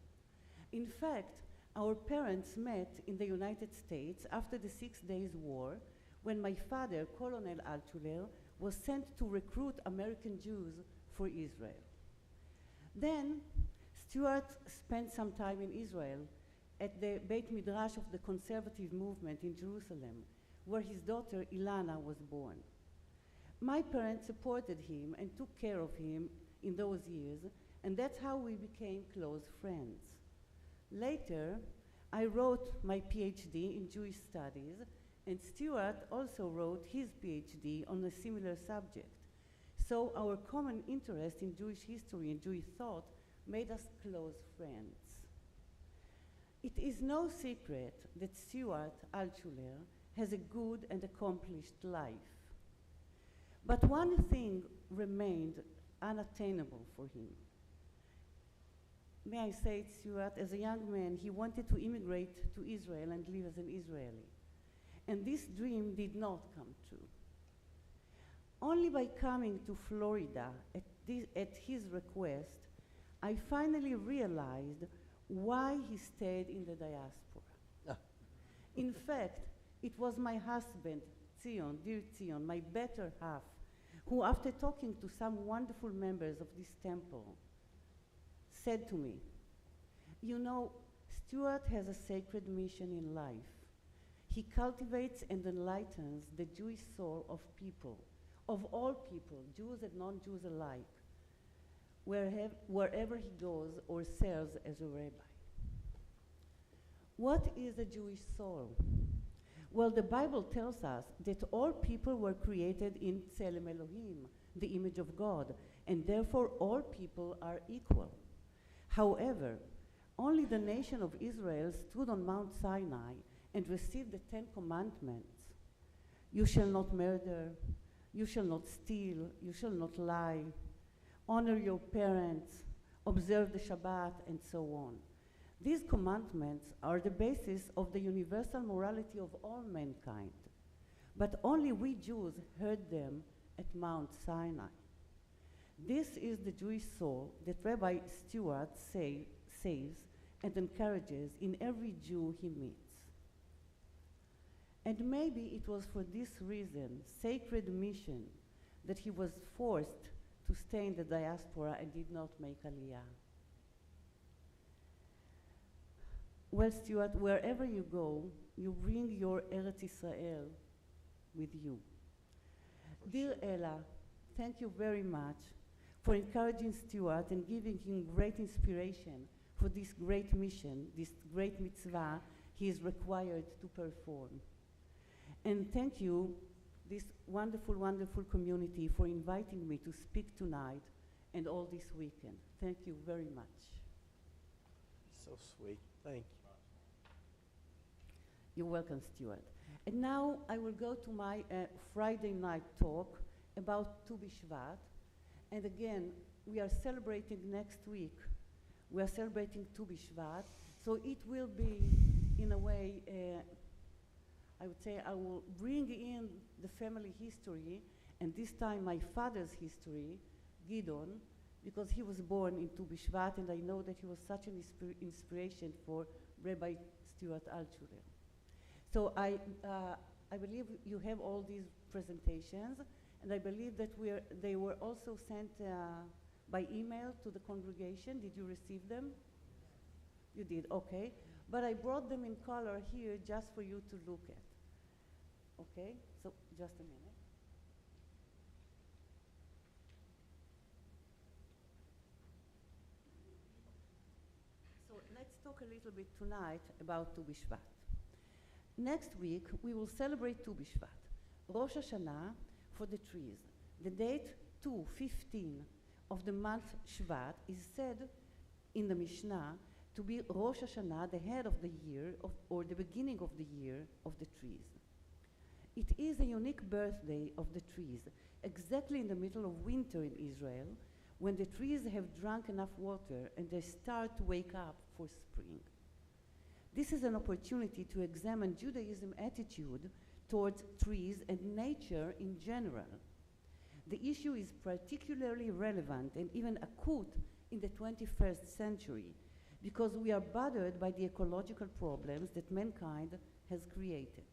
In fact, our parents met in the United States after the 6 Days War, when my father, Colonel Altshuler, was sent to recruit American Jews for Israel. Then, Stuart spent some time in Israel at the Beit Midrash of the conservative movement in Jerusalem, where his daughter Ilana was born. My parents supported him and took care of him in those years, and that's how we became close friends. Later, I wrote my PhD in Jewish studies, and Stuart also wrote his PhD on a similar subject. So our common interest in Jewish history and Jewish thought made us close friends. It is no secret that Stuart Altshuler has a good and accomplished life. But one thing remained unattainable for him. May I say it, Stuart, as a young man, he wanted to immigrate to Israel and live as an Israeli. And this dream did not come true. Only by coming to Florida at his request, I finally realized why he stayed in the diaspora. In fact, it was my husband, Zion, dear Zion, my better half, who, after talking to some wonderful members of this temple, said to me, "You know, Stuart has a sacred mission in life. He cultivates and enlightens the Jewish soul of people, of all people, Jews and non-Jews alike, wherever he goes or serves as a rabbi." What is a Jewish soul? Well, the Bible tells us that all people were created in Tselem Elohim, the image of God, and therefore all people are equal. However, only the nation of Israel stood on Mount Sinai and received the 10 Commandments. You shall not murder, you shall not steal, you shall not lie, honor your parents, observe the Shabbat, and so on. These commandments are the basis of the universal morality of all mankind, but only we Jews heard them at Mount Sinai. This is the Jewish soul that Rabbi Stuart saves and encourages in every Jew he meets. And maybe it was for this reason, sacred mission, that he was forced to stay in the diaspora and did not make Aliyah. Well, Stuart, wherever you go, you bring your Eretz Israel with you. Dear Ella, thank you very much for encouraging Stuart and giving him great inspiration for this great mission, this great mitzvah he is required to perform. And thank you, this wonderful, wonderful community, for inviting me to speak tonight and all this weekend. Thank you very much. So sweet. Thank you. You're welcome, Stuart. And now I will go to my Friday night talk about Tu B'Shvat. And again, we are celebrating next week. We are celebrating Tu B'Shvat. So it will be, in a way, I would say I will bring in the family history, and this time my father's history, Gidon, because he was born in Tu B'Shvat, and I know that he was such an inspiration for Rabbi Stuart Altshuler. So I believe you have all these presentations, and I believe that they were also sent by email to the congregation. Did you receive them? You did, okay. But I brought them in color here just for you to look at. Okay, so just a minute. So let's talk a little bit tonight about Tu B'Shvat. Next week, we will celebrate Tu B'Shvat, Rosh Hashanah for the trees. The date 2/15 of the month Shvat is said in the Mishnah to be Rosh Hashanah, the head of the year, or the beginning of the year of the trees. It is a unique birthday of the trees, exactly in the middle of winter in Israel, when the trees have drunk enough water and they start to wake up for spring. This is an opportunity to examine Judaism's attitude towards trees and nature in general. The issue is particularly relevant and even acute in the 21st century because we are bothered by the ecological problems that mankind has created.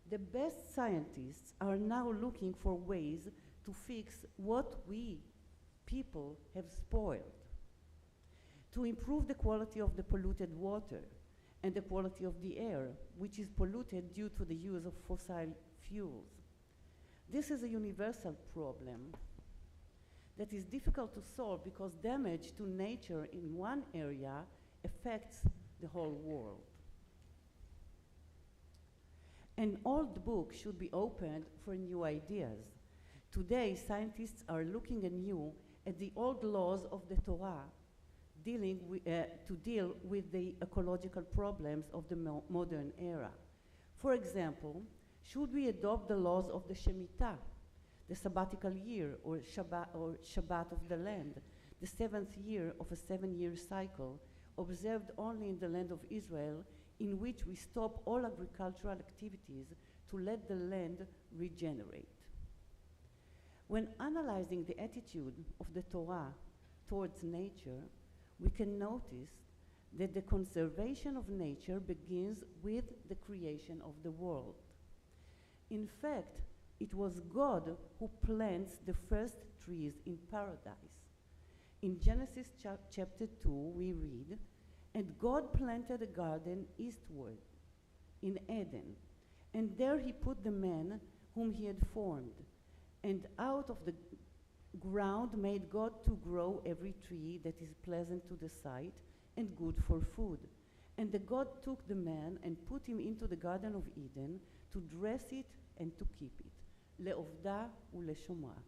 The best scientists are now looking for ways to fix what we, people, have spoiled, to improve the quality of the polluted water and the quality of the air, which is polluted due to the use of fossil fuels. This is a universal problem that is difficult to solve because damage to nature in one area affects the whole world. An old book should be opened for new ideas. Today, scientists are looking anew at the old laws of the Torah to deal with the ecological problems of the modern era. For example, should we adopt the laws of the Shemitah, the sabbatical year, or Shabbat of the land, the 7th year of a 7-year cycle, observed only in the land of Israel, in which we stop all agricultural activities to let the land regenerate? When analyzing the attitude of the Torah towards nature, we can notice that the conservation of nature begins with the creation of the world. In fact, it was God who plants the first trees in paradise. In Genesis chapter 2, we read, "And God planted a garden eastward in Eden, and there he put the man whom he had formed. And out of the ground made God to grow every tree that is pleasant to the sight and good for food. And the God took the man and put him into the Garden of Eden to dress it and to keep it, le'ovda u'leshomra."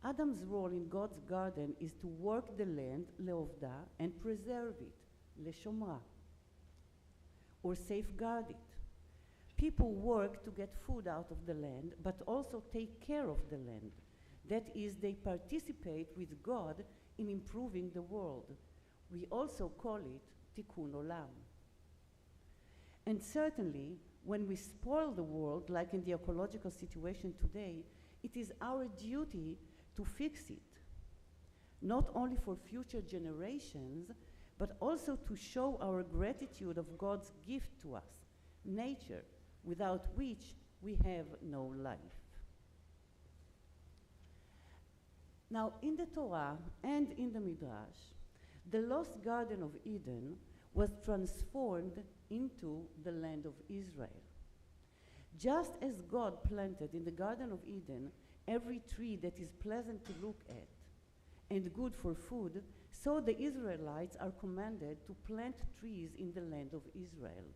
Adam's role in God's garden is to work the land, le'ovda, and preserve it, leshomra, or safeguard it. People work to get food out of the land, but also take care of the land. That is, they participate with God in improving the world. We also call it tikkun olam. And certainly, when we spoil the world, like in the ecological situation today, it is our duty to fix it, not only for future generations, but also to show our gratitude of God's gift to us, nature, without which we have no life. Now, in the Torah and in the Midrash, the lost Garden of Eden was transformed into the land of Israel. Just as God planted in the Garden of Eden every tree that is pleasant to look at and good for food, so the Israelites are commanded to plant trees in the land of Israel.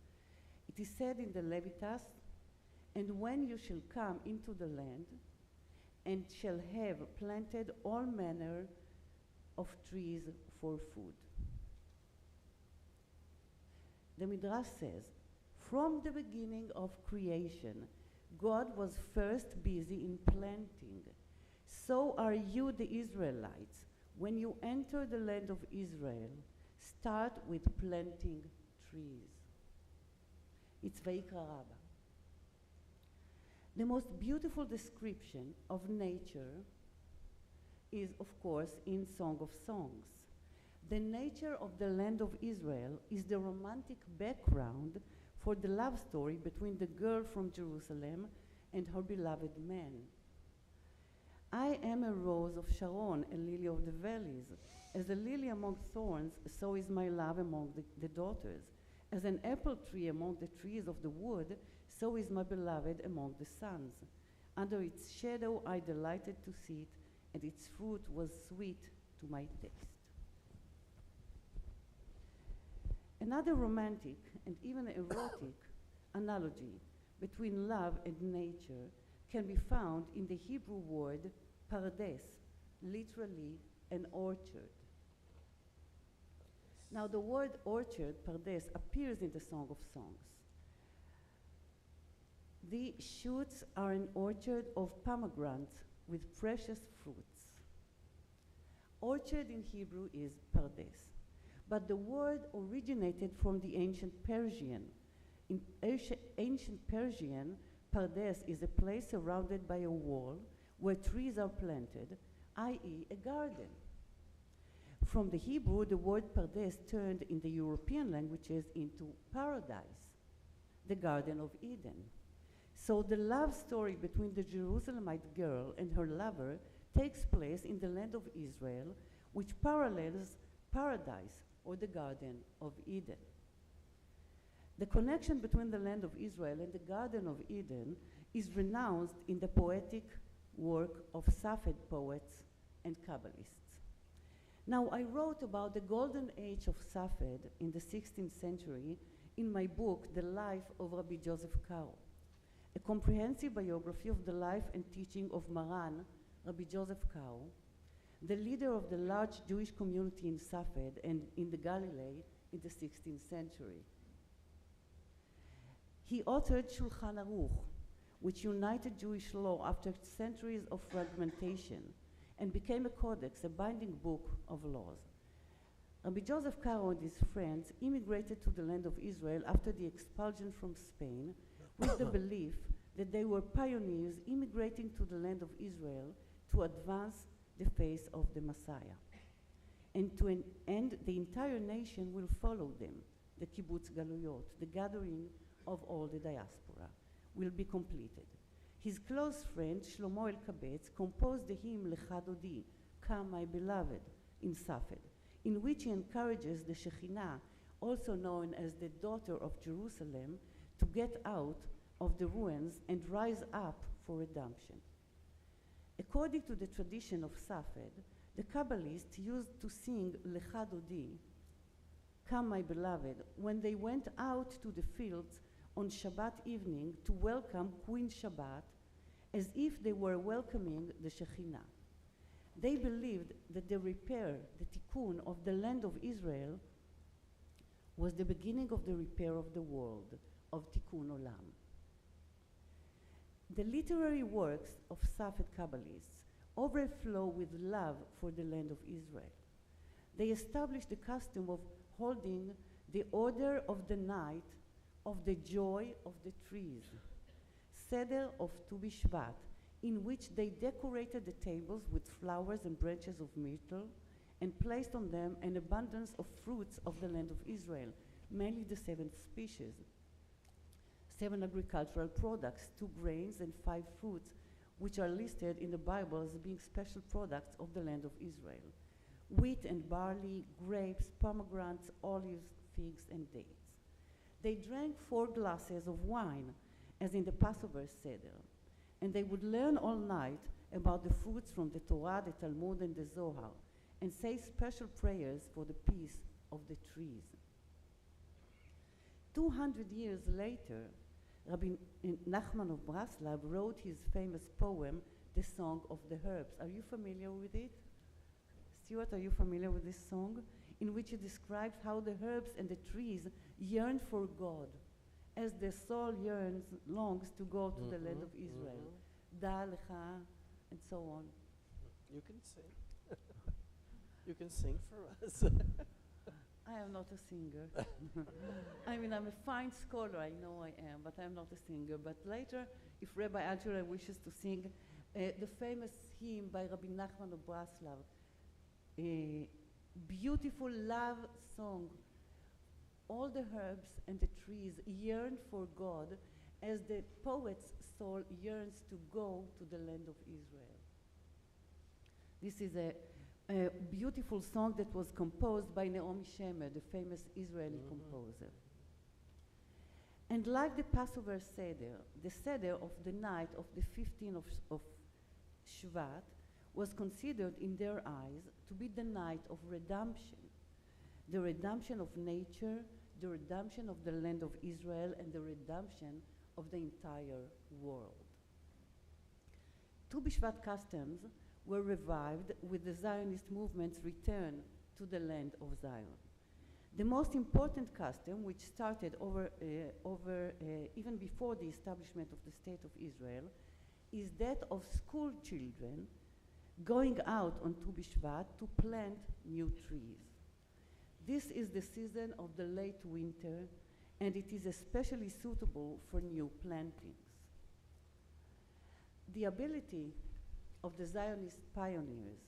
It is said in the Leviticus, "And when you shall come into the land, and shall have planted all manner of trees for food." The Midrash says, from the beginning of creation, God was first busy in planting. So are you, the Israelites. When you enter the land of Israel, start with planting trees. It's Vayikra Rabbah. The most beautiful description of nature is, of course, in Song of Songs. The nature of the land of Israel is the romantic background for the love story between the girl from Jerusalem and her beloved man. I am a rose of Sharon, a lily of the valleys. As a lily among thorns, so is my love among the daughters. As an apple tree among the trees of the wood, so is my beloved among the sons. Under its shadow I delighted to sit, and its fruit was sweet to my taste. Another romantic and even erotic analogy between love and nature can be found in the Hebrew word pardes, literally an orchard. Now the word orchard, pardes, appears in the Song of Songs. The shoots are an orchard of pomegranates with precious fruits. Orchard in Hebrew is pardes, but the word originated from the ancient Persian. In ancient Persian, pardes is a place surrounded by a wall where trees are planted, i.e. a garden. From the Hebrew, the word pardes turned in the European languages into paradise, the Garden of Eden. So the love story between the Jerusalemite girl and her lover takes place in the land of Israel, which parallels paradise, or the Garden of Eden. The connection between the land of Israel and the Garden of Eden is renounced in the poetic work of Safed poets and Kabbalists. Now, I wrote about the golden age of Safed in the 16th century in my book, The Life of Rabbi Joseph Karo, a comprehensive biography of the life and teaching of Maran, Rabbi Joseph Karo, the leader of the large Jewish community in Safed and in the Galilee in the 16th century. He authored Shulchan Aruch, which united Jewish law after centuries of fragmentation and became a codex, a binding book of laws. Rabbi Joseph Karo and his friends immigrated to the land of Israel after the expulsion from Spain with the belief that they were pioneers immigrating to the land of Israel to advance the face of the Messiah. And to an end, the entire nation will follow them. The kibbutz galuyot, the gathering of all the diaspora, will be completed. His close friend, Shlomo El-Kabetz, composed the hymn Lecha Dodi, Come My Beloved, in Safed, in which he encourages the Shekhinah, also known as the daughter of Jerusalem, to get out of the ruins and rise up for redemption. According to the tradition of Safed, the Kabbalists used to sing Lecha Dodi, Come My Beloved, when they went out to the fields on Shabbat evening to welcome Queen Shabbat, as if they were welcoming the Shekhinah. They believed that the repair, the tikkun of the land of Israel was the beginning of the repair of the world, of tikkun olam. The literary works of Safed Kabbalists overflow with love for the land of Israel. They established the custom of holding the order of the night of the joy of the trees, Seder of Tu B'Shvat, in which they decorated the tables with flowers and branches of myrtle and placed on them an abundance of fruits of the land of Israel, mainly the 7 species, 7 agricultural products, 2 grains and 5 fruits, which are listed in the Bible as being special products of the land of Israel: wheat and barley, grapes, pomegranates, olives, figs, and dates. They drank 4 glasses of wine, as in the Passover Seder, and they would learn all night about the fruits from the Torah, the Talmud, and the Zohar, and say special prayers for the peace of the trees. 200 years later, Rabbi Nachman of Braslav wrote his famous poem, The Song of the Herbs. Are you familiar with it? Stuart, are you familiar with this song? In which he describes how the herbs and the trees yearn for God, as their soul longs to go to the land of Israel. Da lecha, and so on. You can sing. You can sing for us. I am not a singer. I mean, I'm a fine scholar, I know I am, but I'm not a singer. But later, if Rabbi Altshuler wishes to sing the famous hymn by Rabbi Nachman of Braslav, a beautiful love song, all the herbs and the trees yearn for God as the poet's soul yearns to go to the land of Israel. This is a beautiful song that was composed by Naomi Shemer, the famous Israeli composer. And like the Passover Seder, the Seder of the night of the 15th of Shvat was considered in their eyes to be the night of redemption, the redemption of nature, the redemption of the land of Israel, and the redemption of the entire world. Tu B'Shvat customs were revived with the Zionist movement's return to the land of Zion. The most important custom, which started even before the establishment of the State of Israel, is that of school children going out on Tu B'Shvat to plant new trees. This is the season of the late winter, and it is especially suitable for new plantings. The ability of the Zionist pioneers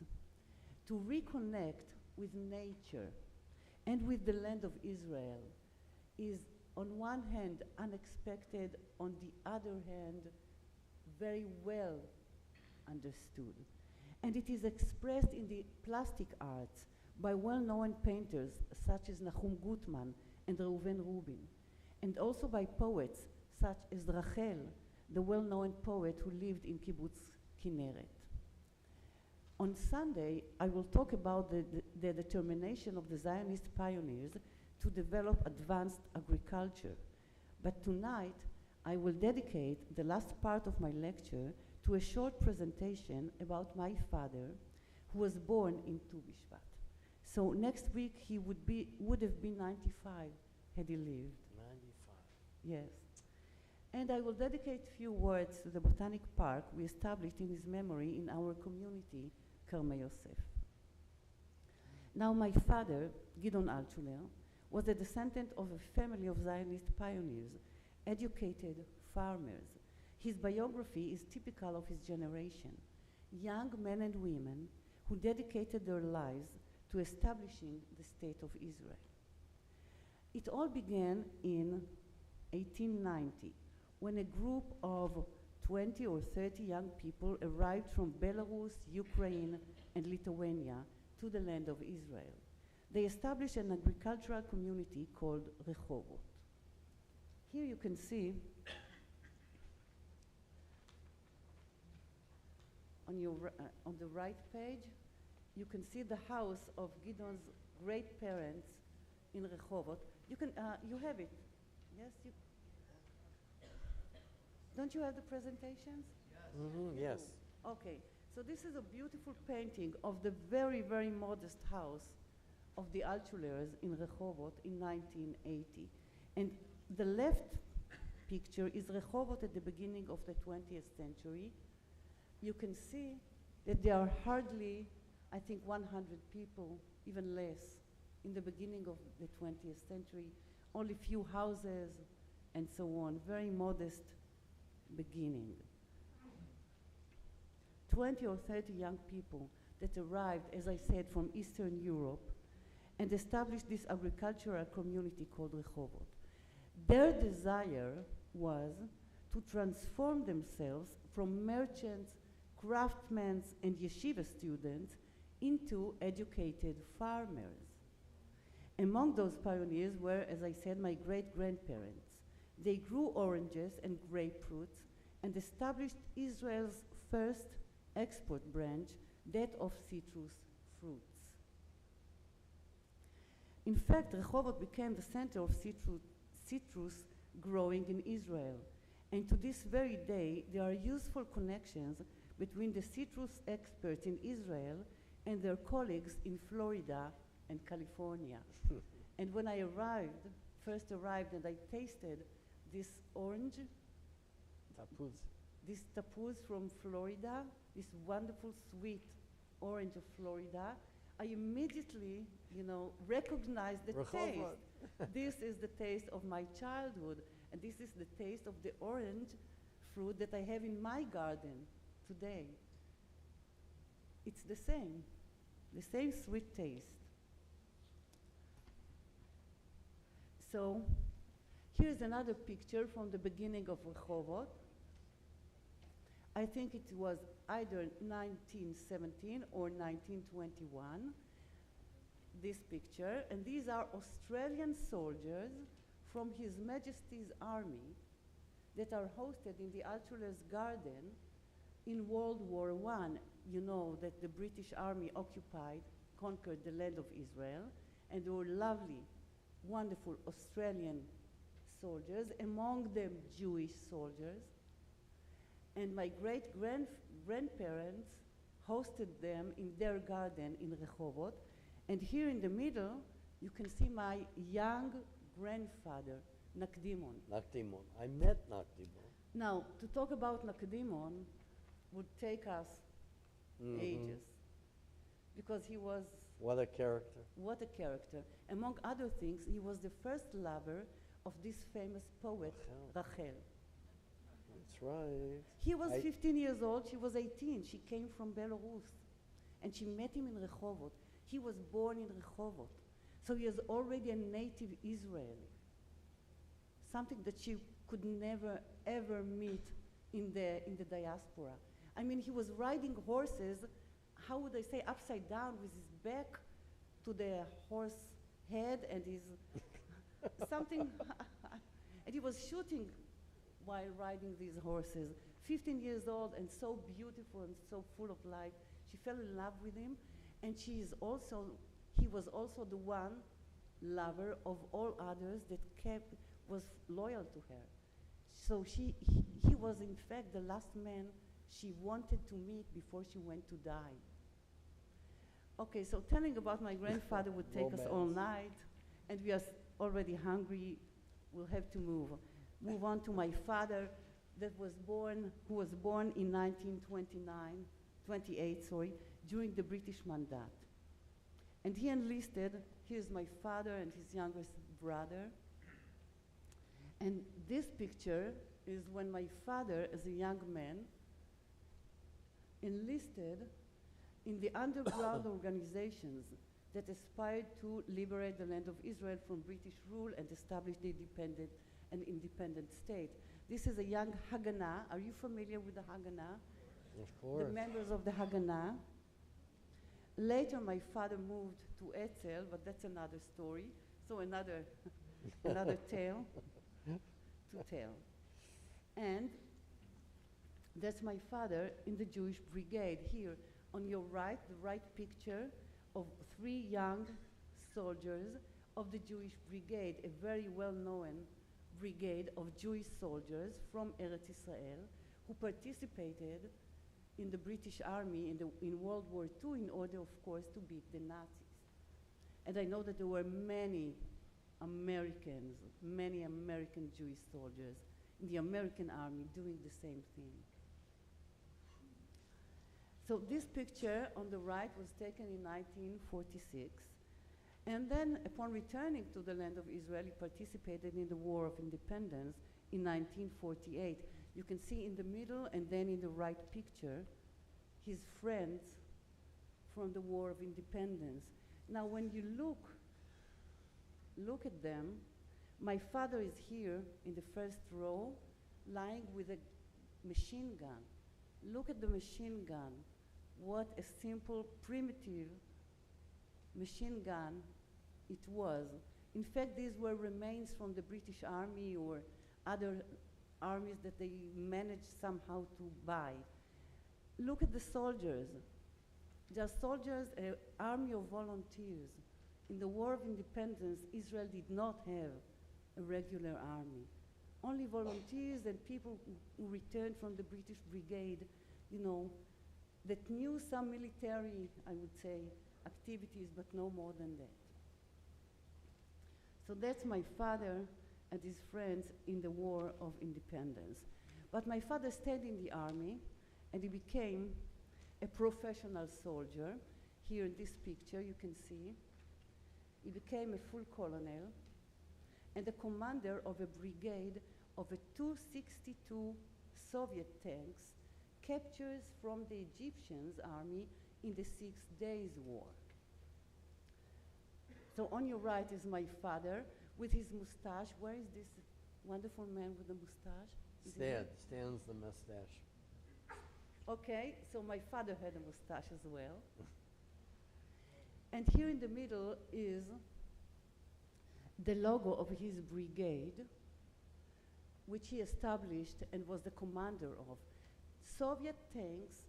to reconnect with nature and with the land of Israel is, on one hand, unexpected, on the other hand, very well understood. And it is expressed in the plastic arts by well-known painters such as Nahum Gutman and Reuven Rubin, and also by poets such as Rachel, the well-known poet who lived in Kibbutz Kinneret. On Sunday, I will talk about the determination of the Zionist pioneers to develop advanced agriculture. But tonight, I will dedicate the last part of my lecture to a short presentation about my father, who was born in Tu B'Shvat. So next week, he would have been 95 had he lived. 95. Yes. And I will dedicate a few words to the Botanic Park we established in his memory in our community, Karmei Yosef. Now, my father, Gideon Altshuler, was a descendant of a family of Zionist pioneers, educated farmers. His biography is typical of his generation, young men and women who dedicated their lives to establishing the state of Israel. It all began in 1890, when a group of 20 or 30 young people arrived from Belarus, Ukraine, and Lithuania to the land of Israel. They established an agricultural community called Rehovot. Here you can see on the right page, you can see the house of Gideon's great parents in Rehovot. You can, you have it. Yes, you. Don't you have the presentations? Yes. Okay, so this is a beautiful painting of the very, very modest house of the Altshulers in Rehovot in 1980. And the left picture is Rehovot at the beginning of the 20th century. You can see that there are hardly, I think, 100 people, even less, in the beginning of the 20th century. Only few houses and so on, very modest beginning. 20 or 30 young people that arrived, as I said, from Eastern Europe and established this agricultural community called Rehovot. Their desire was to transform themselves from merchants, craftsmen, and yeshiva students into educated farmers. Among those pioneers were, as I said, my great-grandparents. They grew oranges and grapefruits and established Israel's first export branch, that of citrus fruits. In fact, Rehovot became the center of citrus growing in Israel. And to this very day, there are useful connections between the citrus experts in Israel and their colleagues in Florida and California. And when I first arrived and I tasted this orange, Tapuz. this tapuz from Florida, this wonderful sweet orange of Florida, I immediately, recognized the taste. This is the taste of my childhood, and this is the taste of the orange fruit that I have in my garden today. It's the same sweet taste. So here's another picture from the beginning of Rehovot. I think it was either 1917 or 1921, this picture. And these are Australian soldiers from His Majesty's Army that are hosted in the Altshuler's garden in World War I. You know that the British Army conquered the land of Israel, and there were lovely, wonderful Australian soldiers, among them Jewish soldiers. And my great-grandparents hosted them in their garden in Rehovot. And here in the middle, you can see my young grandfather, Nakdimon. Nakdimon. I met Nakdimon. Now, to talk about Nakdimon would take us ages, because he was... What a character. What a character. Among other things, he was the first lover of this famous poet, Rachel. That's right. He was 15 years old, she was 18. She came from Belarus, and she met him in Rehovot. He was born in Rehovot, so he is already a native Israeli, something that she could never, ever meet in the diaspora. I mean, he was riding horses, how would I say, upside down with his back to the horse head and his something, and he was shooting while riding these horses. 15 years old and so beautiful and so full of life. She fell in love with him, and he was also the one lover of all others that was loyal to her. So he was in fact the last man she wanted to meet before she went to die. Okay, so telling about my grandfather would take us all night, and we are already hungry. We'll have to move on to my father, who was born in 1928, during the British Mandate. And he enlisted. Here's my father and his youngest brother. And this picture is when my father, as a young man, enlisted in the underground organizations that aspired to liberate the land of Israel from British rule and establish an independent state. This is a young Haganah. Are you familiar with the Haganah? Of course. The members of the Haganah. Later, my father moved to Etzel, but that's another story. So another tale to tell. And that's my father in the Jewish brigade. Here on your right, the right picture of 3 young soldiers of the Jewish brigade, a very well-known brigade of Jewish soldiers from Eretz Israel who participated in the British Army in World War II in order, of course, to beat the Nazis. And I know that there were many American Jewish soldiers in the American Army doing the same thing. So this picture on the right was taken in 1946. And then upon returning to the land of Israel, he participated in the War of Independence in 1948. You can see in the middle and then in the right picture, his friends from the War of Independence. Now when you look at them, my father is here in the first row, lying with a machine gun. Look at the machine gun. What a simple, primitive machine gun it was. In fact, these were remains from the British Army or other armies that they managed somehow to buy. Look at the soldiers. They're soldiers, an army of volunteers. In the War of Independence, Israel did not have a regular army. Only volunteers and people who returned from the British Brigade, you know, that knew some military, I would say, activities, but no more than that. So that's my father and his friends in the War of Independence. But my father stayed in the army, and he became a professional soldier. Here in this picture, you can see. He became a full colonel and the commander of a brigade of a 262 Soviet tanks captured from the Egyptians' army in the 6 Days War. So on your right is my father with his mustache. Where is this wonderful man with the mustache? Stands the mustache. Okay, so my father had a mustache as well. And here in the middle is the logo of his brigade, which he established and was the commander of. Soviet tanks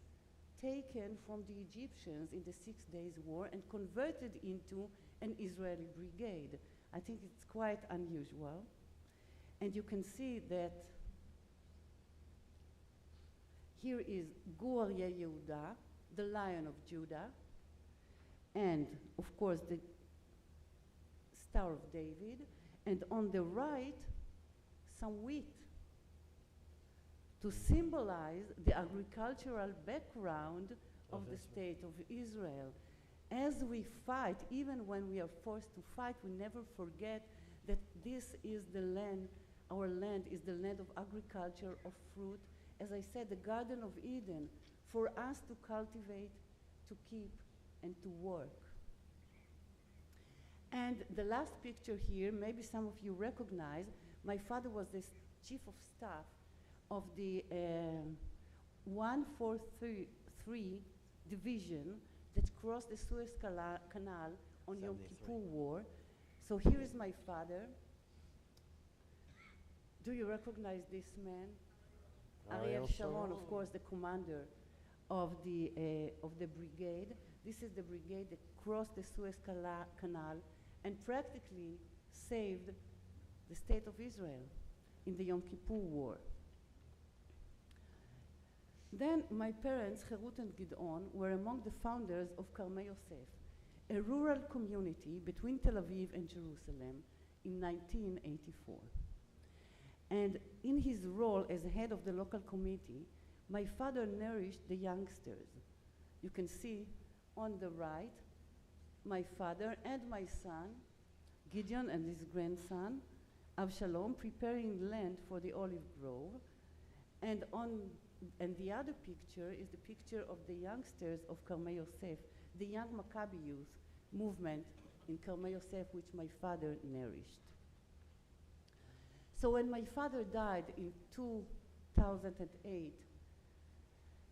taken from the Egyptians in the 6 Days War and converted into an Israeli brigade. I think it's quite unusual. And you can see that here is Gur Aryeh Yehuda, the Lion of Judah, and of course the Star of David, and on the right, some wheat to symbolize the agricultural background of the state of Israel. As we fight, even when we are forced to fight, we never forget that this is the land, our land is the land of agriculture, of fruit. As I said, the Garden of Eden, for us to cultivate, to keep, and to work. And the last picture here, maybe some of you recognize, my father was the chief of staff of the 143 division that crossed the Suez Canal on Yom Kippur War. So here is my father. Do you recognize this man? Ariel Sharon, of course, the commander of the brigade. This is the brigade that crossed the Suez Canal and practically saved the state of Israel in the Yom Kippur War. Then my parents, Cherut and Gidon, were among the founders of Karmei Yosef, a rural community between Tel Aviv and Jerusalem in 1984. And in his role as head of the local committee, my father nourished the youngsters. You can see on the right, my father and my son, Gideon and his grandson, Avshalom preparing land for the olive grove. And the other picture is the picture of the youngsters of Karmei Yosef, the young Maccabi youth movement in Karmei Yosef, which my father nourished. So when my father died in 2008,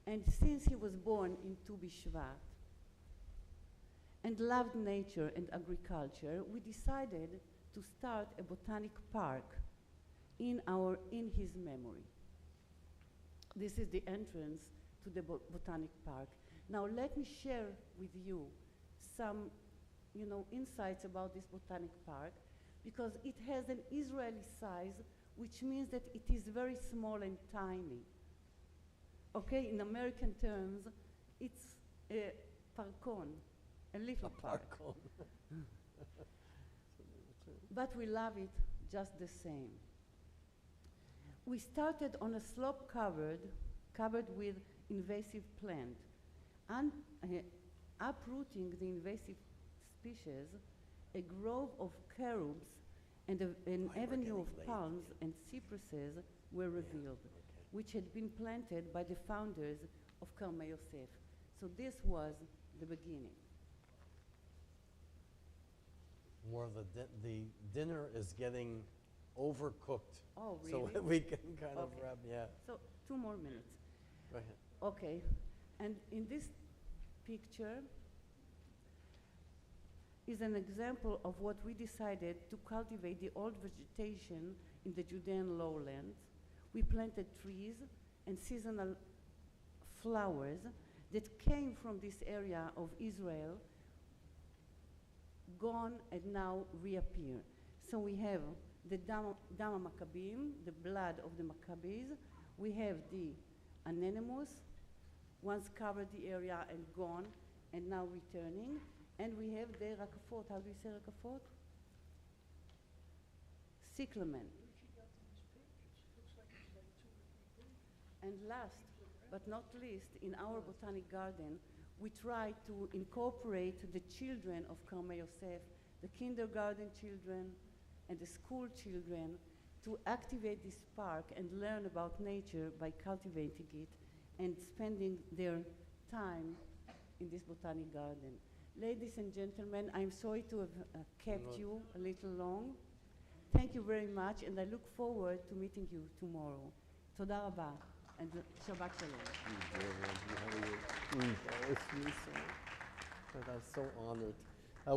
and since he was born in Tu Bishvat and loved nature and agriculture, we decided to start a botanic park in his memory. This is the entrance to the botanic park. Now let me share with you some insights about this botanic park, because it has an Israeli size, which means that it is very small and tiny. Okay, in American terms, it's a parkon, a little park. But we love it just the same. We started on a slope covered with invasive plant. Uprooting the invasive species, a grove of carobs and an avenue of palms and cypresses were revealed, which had been planted by the founders of Karmei Yosef. So this was the beginning. More of the dinner is getting overcooked. Oh, really? So we can kind of Okay. wrap, yeah. So 2 more minutes. Go ahead. Okay, and in this picture is an example of what we decided to cultivate the old vegetation in the Judean lowlands. We planted trees and seasonal flowers that came from this area of Israel, gone and now reappear. So we have the Dam Maccabim, the blood of the Maccabees. We have the anemones, once covered the area and gone, and now returning. And we have the rakafot. How do you say rakafot? Cyclamen. And last but not least, in our botanic garden, we try to incorporate the children of Karmei Yosef, the kindergarten children and the school children, to activate this park and learn about nature by cultivating it and spending their time in this botanic garden. Ladies and gentlemen, I'm sorry to have kept you a little long. Thank you very much, and I look forward to meeting you tomorrow. Toda rabba, and Shabbat Shalom. I'm so honored.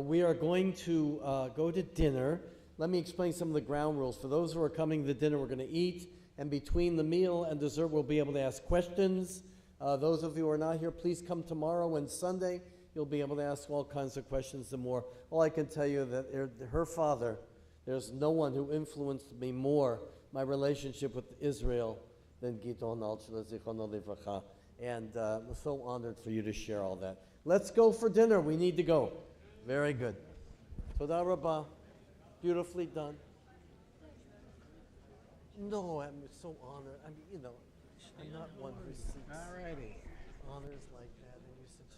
We are going to go to dinner. Let me explain some of the ground rules. For those who are coming to dinner, we're going to eat, and between the meal and dessert, we'll be able to ask questions. Those of you who are not here, please come tomorrow and Sunday. You'll be able to ask all kinds of questions and more. All I can tell you that her father, there's no one who influenced me more, my relationship with Israel, than Gidon Altshuler, Zichrono Livracha. And I'm so honored for you to share all that. Let's go for dinner. We need to go. Very good. Toda Rabbah. Beautifully done. No, I'm so honored. I mean, I'm not one who seeks honors like that. And you're such